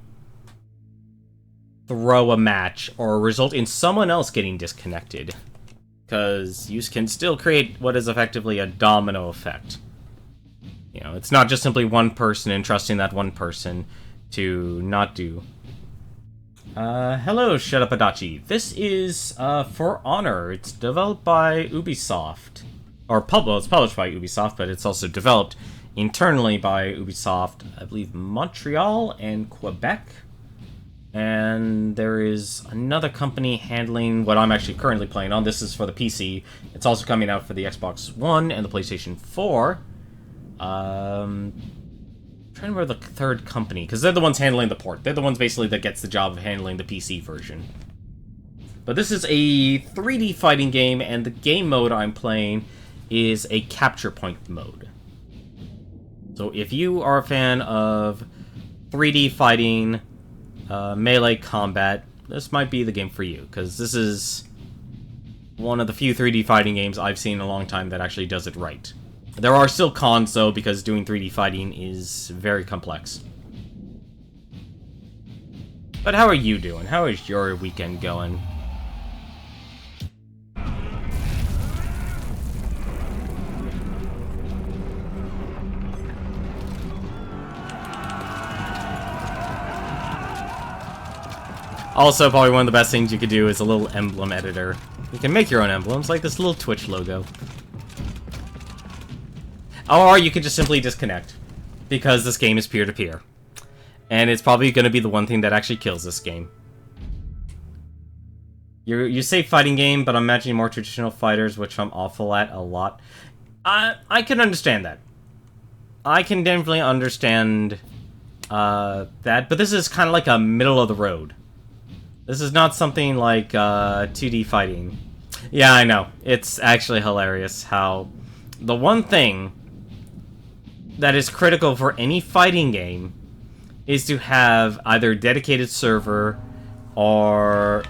throw a match or result in someone else getting disconnected. Because you can still create what is effectively a domino effect. You know, it's not just simply one person and trusting that one person to not do. Hello, Shut Up Adachi. This is, For Honor. It's developed by Ubisoft. Well, it's published by Ubisoft, but it's also developed internally by Ubisoft, I believe Montreal and Quebec. And there is another company handling what I'm actually currently playing on. This is for the PC. It's also coming out for the Xbox One and the PlayStation 4. I'm trying to remember the third company, because they're the ones handling the port. They're the ones basically that gets the job of handling the PC version. But this is a 3D fighting game, and the game mode I'm playing is a capture point mode. So if you are a fan of 3D fighting, melee combat, this might be the game for you, because this is one of the few 3D fighting games I've seen in a long time that actually does it right. There are still cons, though, because doing 3D fighting is very complex. But how are you doing? How is your weekend going? Also, probably one of the best things you could do is a little emblem editor. You can make your own emblems, like this little Twitch logo. Or you could just simply disconnect. Because this game is peer-to-peer. And it's probably going to be the one thing that actually kills this game. You say fighting game, but I'm imagining more traditional fighters, which I'm awful at a lot. I can understand that. I can definitely understand that, but this is kind of like a middle of the road. This is not something like 2D fighting. Yeah, I know. It's actually hilarious how the one thing that is critical for any fighting game is to have either a dedicated server or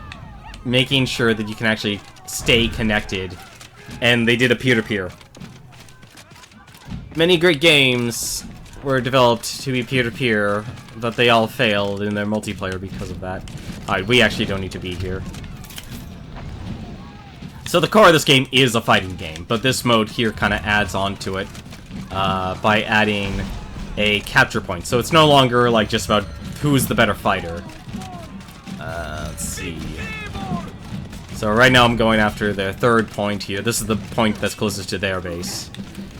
making sure that you can actually stay connected. And they did a peer-to-peer. Many great games were developed to be peer-to-peer, but they all failed in their multiplayer because of that. Alright, we actually don't need to be here. So the core of this game is a fighting game, but this mode here kind of adds on to it by adding a capture point. So it's no longer like just about who's the better fighter. Let's see. So right now I'm going after the third point here. This is the point that's closest to their base.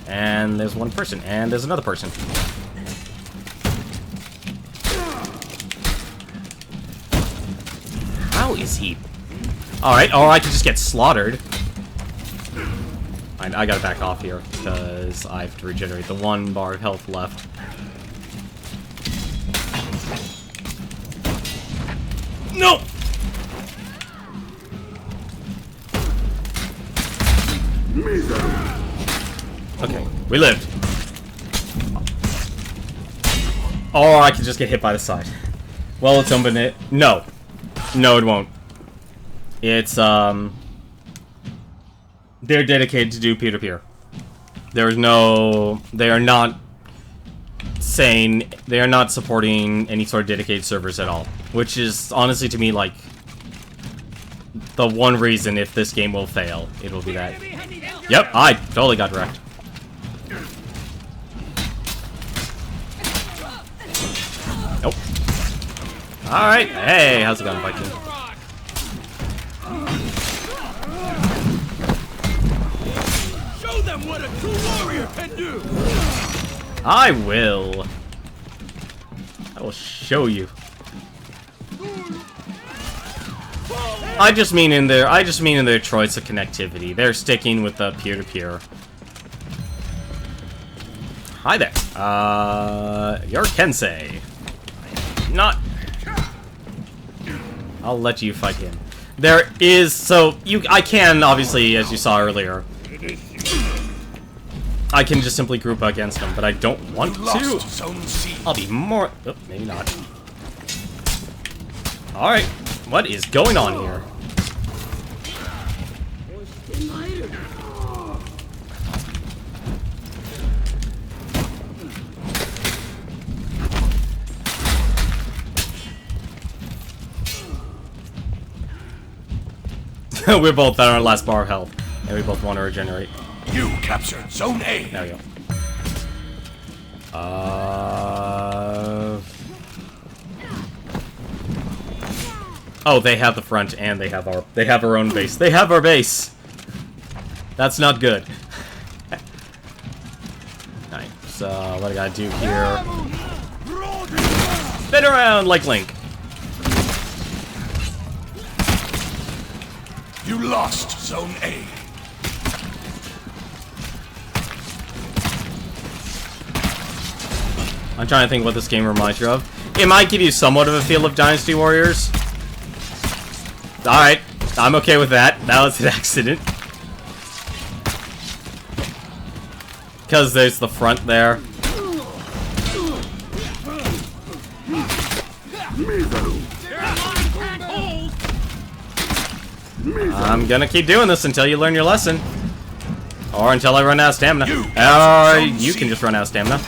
And there's one person, and there's another person. How is he? Alright, or I could just get slaughtered. I gotta back off here, because I have to regenerate the 1 bar of health left. No! Okay, we lived. Or I could just get hit by the side. Well, let's open it. No. No, it won't. It's, they're dedicated to do peer-to-peer. There's no... They are not saying... They are not supporting any sort of dedicated servers at all. Which is, honestly, to me, like... The one reason if this game will fail, it will be that. Yep, I totally got wrecked. Nope. Alright, hey, how's it going, Viking? Show them what a true warrior can do! I will. I will show you. I just mean in their choice of connectivity. They're sticking with the peer-to-peer. Hi there. You're Kensei. Not. I'll let you fight him. There is I can obviously, as you saw earlier, I can just simply group against him, but I don't want to. I'll be more. Oh, maybe not. All right. What is going on here? We're both at our last bar of health, and we both want to regenerate. You captured Zone A. There we go. Oh, they have the front, and they have our own base. They have our base. That's not good. Alright, so what I gotta do here? Spin around like Link. You lost Zone A. I'm trying to think what this game reminds you of. It might give you somewhat of a feel of Dynasty Warriors. Alright, I'm okay with that. That was an accident. Because there's the front there. I'm gonna keep doing this until you learn your lesson. Or until I run out of stamina. Or you can just run out of stamina.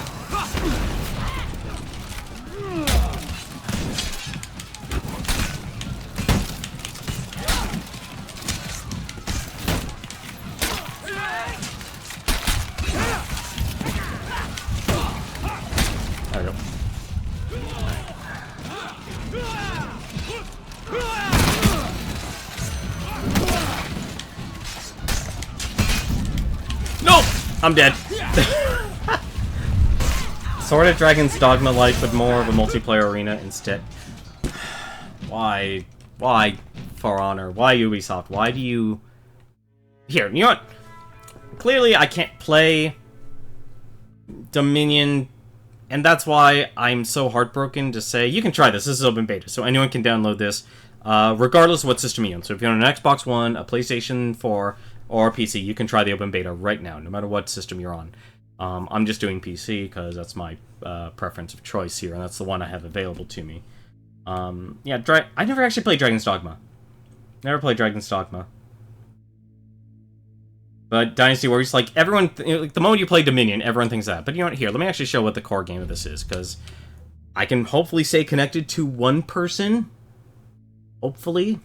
There we go. Nope! I'm dead. Sort of Dragon's Dogma-like, but more of a multiplayer arena instead. Why? Why, For Honor? Why Ubisoft? Why do you... Here, you know what? Clearly, I can't play Dominion, and that's why I'm so heartbroken to say, you can try this. This is open beta, so anyone can download this, regardless of what system you're on. So if you're on an Xbox One, a PlayStation 4, or a PC, you can try the open beta right now, no matter what system you're on. I'm just doing PC because that's my preference of choice here, and that's the one I have available to me. Yeah, I never actually played Dragon's Dogma. Never played Dragon's Dogma. But Dynasty Warriors, like, everyone... like, the moment you play Dominion, everyone thinks that. But you know what? Here, let me actually show what the core game of this is, because I can hopefully stay connected to one person. Hopefully.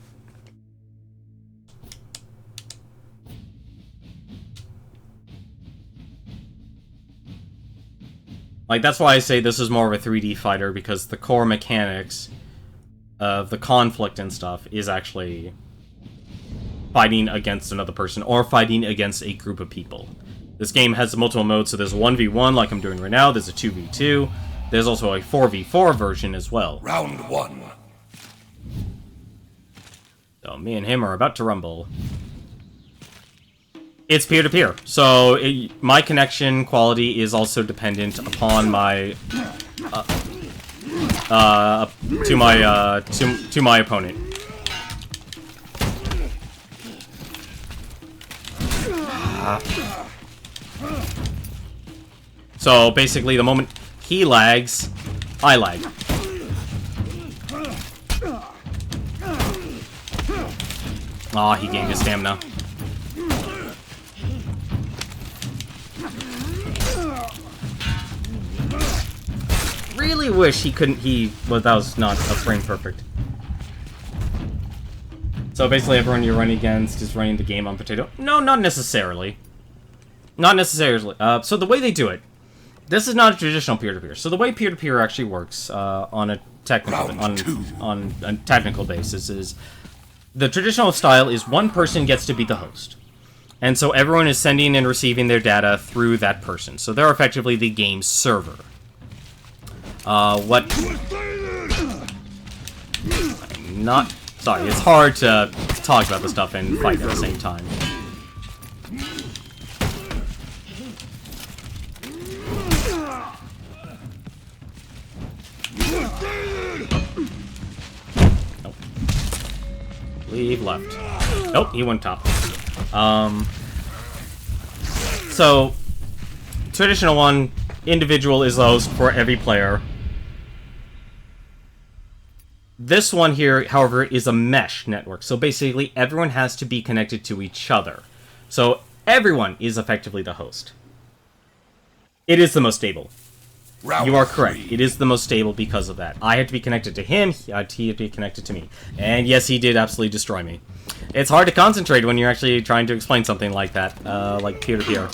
Like, that's why I say this is more of a 3D fighter, because the core mechanics of the conflict and stuff is actually fighting against another person, or fighting against a group of people. This game has multiple modes, so there's a 1v1 like I'm doing right now, there's a 2v2, there's also a 4v4 version as well. Round one. So me and him are about to rumble. It's peer-to-peer, so my connection quality is also dependent upon my to my opponent. So basically, the moment he lags, I lag. Aw, he gained his stamina. Really wish he couldn't. Well, that was not a frame perfect. So basically, everyone you're running against is running the game on potato. No, not necessarily. Not necessarily. So the way they do it, this is not a traditional peer-to-peer. So the way peer-to-peer actually works on a technical basis is the traditional style is one person gets to be the host, and so everyone is sending and receiving their data through that person. So they're effectively the game server. Sorry, it's hard to talk about this stuff and fight at the same time. Nope. Leave left. Nope, he went top. So, traditional one, individual is the host for every player. This one here, however, is a mesh network. So basically, everyone has to be connected to each other. So everyone is effectively the host. It is the most stable. You are correct. It is the most stable because of that. I had to be connected to him, he had to be connected to me. And yes, he did absolutely destroy me. It's hard to concentrate when you're actually trying to explain something like that, like peer-to-peer.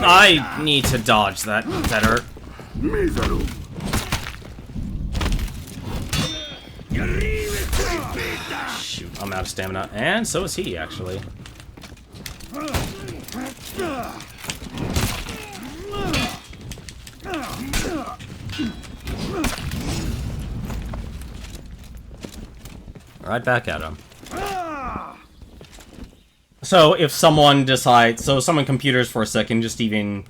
I need to dodge that better. Shoot, I'm out of stamina. And so is he, actually. Right back at him. So if someone decides, so someone computers for a second, just even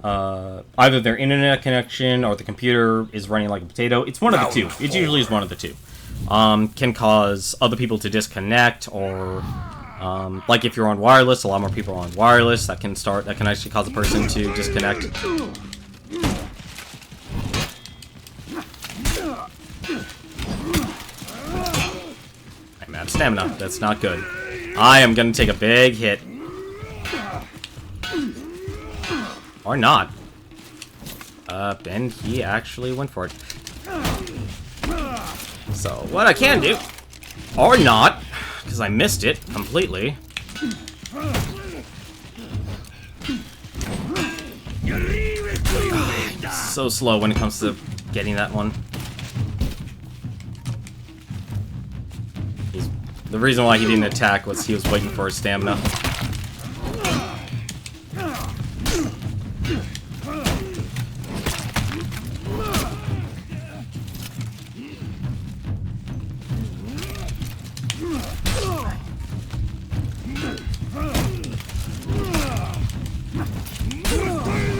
either their internet connection or the computer is running like a potato, it's one of the two. It usually is one of the two. Can cause other people to disconnect, or like if you're on wireless, a lot more people are on wireless. That can actually cause a person to disconnect. I'm out of stamina. That's not good. I am gonna take a big hit. Or not. And he actually went for it. So, what I can do, or not, because I missed it completely. I'm so slow when it comes to getting that one. The reason why he didn't attack was he was waiting for his stamina.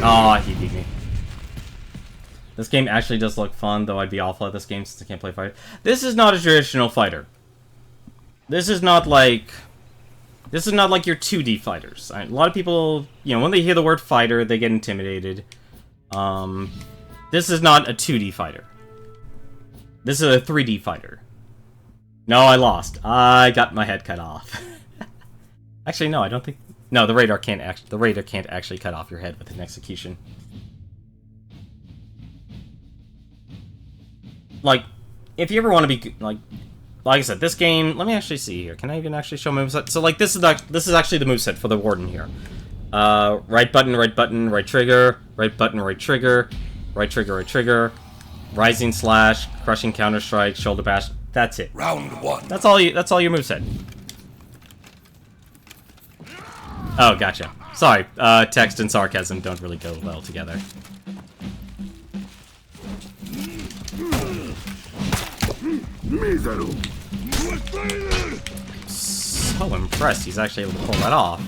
Aw, he beat me. This game actually does look fun, though I'd be awful at this game since I can't play fighter. This is not a traditional fighter. This is not like your 2D fighters. A lot of people, you know, when they hear the word fighter, they get intimidated. This is not a 2D fighter. This is a 3D fighter. No, I lost. I got my head cut off. Actually, no, I don't think. No, the radar can't actually cut off your head with an execution. Like, if you ever want to be like I said, this game. Let me actually see here. Can I even actually show moveset? So, like, this is actually the moveset for the Warden here. Right button, right trigger, right button, right trigger, right trigger, right trigger, rising slash, crushing counter strike, shoulder bash. That's it. Round one. That's all your moveset. Oh, gotcha. Sorry, text and sarcasm don't really go well together. So impressed he's actually able to pull that off.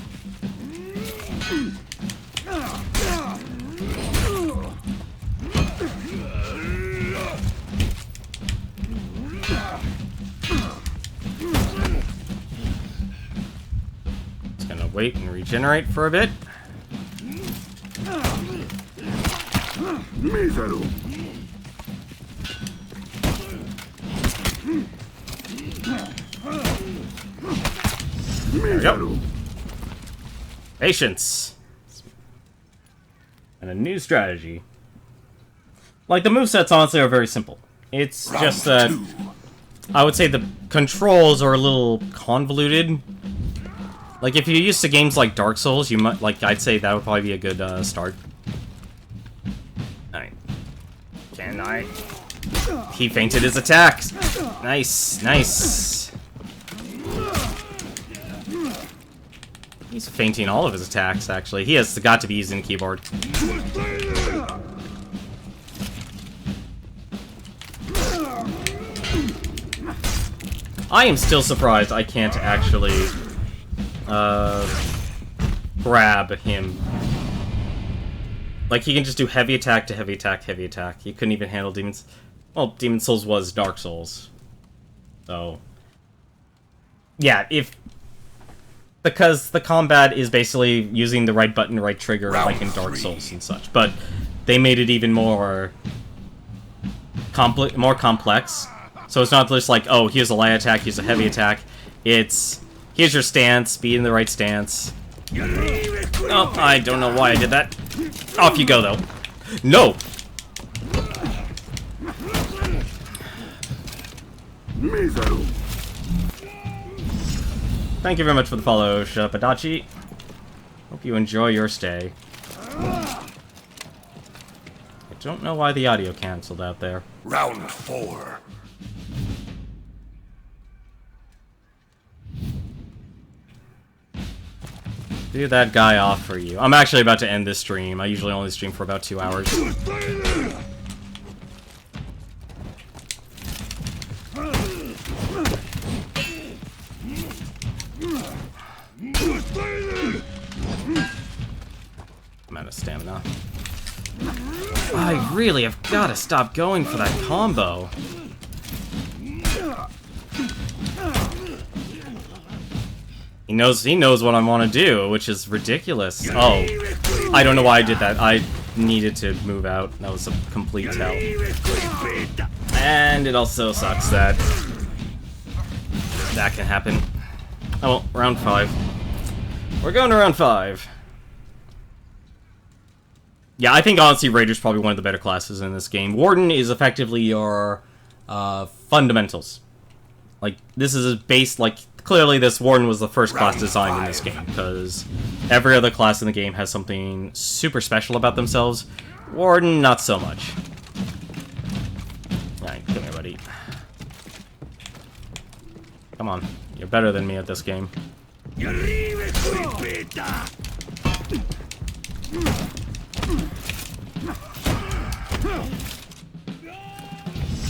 Just gonna wait and regenerate for a bit. There we go. Patience. And a new strategy. Like, the movesets honestly are very simple. It's just that I would say the controls are a little convoluted. Like, if you're used to games like Dark Souls, you might, like, I'd say that would probably be a good start. Alright. Can I? He feinted his attacks. Nice, nice. He's feinting all of his attacks, actually. He has got to be using the keyboard. I am still surprised I can't actually grab him. Like, he can just do heavy attack to heavy attack, heavy attack. He couldn't even handle Demon's... Well, Demon's Souls was Dark Souls. So... yeah, because the combat is basically using the right button, right trigger, like in Dark Souls and such. But they made it even more complex. So it's not just like, oh, here's a light attack, here's a heavy attack. It's, here's your stance, be in the right stance. Oh, I don't know why I did that. Off you go, though. No! Thank you very much for the follow, Shapadachi. Hope you enjoy your stay. I don't know why the audio canceled out there. Round four. Do that guy off for you. I'm actually about to end this stream. I usually only stream for about 2 hours. I'm out of stamina. I really have got to stop going for that combo. He knows what I want to do, which is ridiculous. Oh, I don't know why I did that. I needed to move out. That was a complete tell. And it also sucks that that can happen. Oh, well, round 5. We're going to round 5. Yeah, I think honestly Raider's probably one of the better classes in this game. Warden is effectively your fundamentals. Like, this is a base, like, clearly this Warden was the first class designed in this game, because every other class in the game has something super special about themselves. Warden, not so much. Alright, come here, buddy. Come on. You're better than me at this game.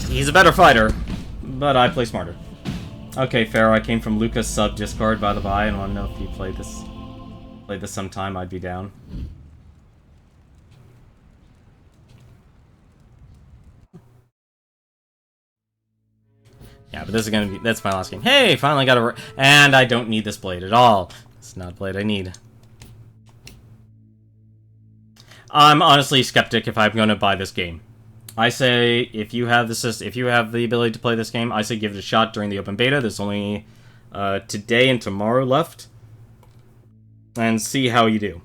He's a better fighter, but I play smarter. Okay, Pharaoh, I came from Lucas sub Discord, by the by, and want to know if you played this sometime, I'd be down. Yeah, but this is gonna be, that's my last game. Hey, finally got a, and I don't need this blade at all. It's not a blade I need. I'm honestly skeptic if I'm gonna buy this game. I say, if you have the ability to play this game, I say give it a shot during the open beta. There's only today and tomorrow left. And see how you do.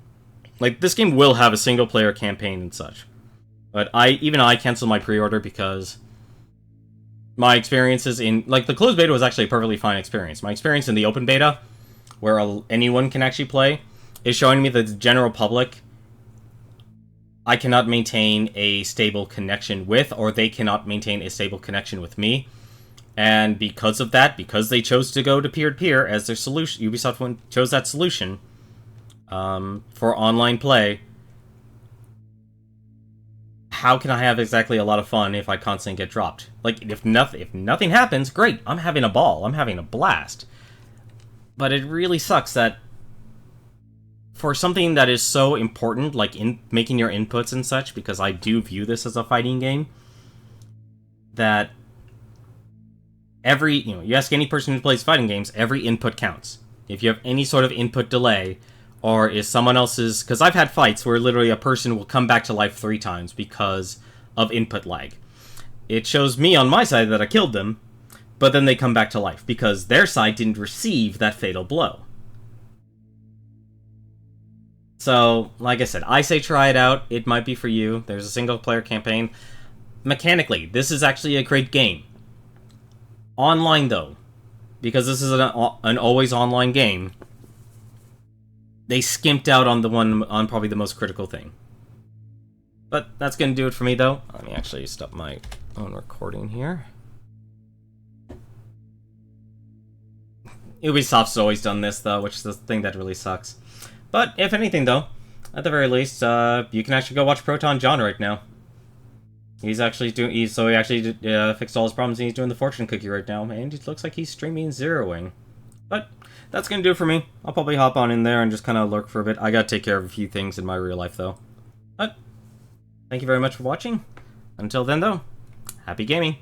Like, this game will have a single-player campaign and such. But even I canceled my pre-order because my experiences in... Like, the closed beta was actually a perfectly fine experience. My experience in the open beta, where anyone can actually play, is showing me that the general public... I cannot maintain a stable connection with, or they cannot maintain a stable connection with me. And because of that, because they chose to go to peer-to-peer as their solution, Ubisoft chose that solution for online play, how can I have exactly a lot of fun if I constantly get dropped? Like, if nothing happens, great, I'm having a ball, I'm having a blast. But it really sucks that for something that is so important, like in making your inputs and such, because I do view this as a fighting game, that you ask any person who plays fighting games, every input counts. If you have any sort of input delay, or is someone else's... Because I've had fights where literally a person will come back to life 3 times because of input lag. It shows me on my side that I killed them, but then they come back to life because their side didn't receive that fatal blow. So, like I said, I say try it out. It might be for you. There's a single-player campaign. Mechanically, this is actually a great game. Online, though, because this is an always online game, they skimped out on probably the most critical thing. But that's going to do it for me, though. Let me actually stop my own recording here. Ubisoft's always done this, though, which is the thing that really sucks. But, if anything, though, at the very least, you can actually go watch Proton John right now. He's actually he actually fixed all his problems, and he's doing the fortune cookie right now, and it looks like he's streaming Zeroing. But, that's gonna do it for me. I'll probably hop on in there and just kind of lurk for a bit. I gotta take care of a few things in my real life, though. But, thank you very much for watching. Until then, though, happy gaming.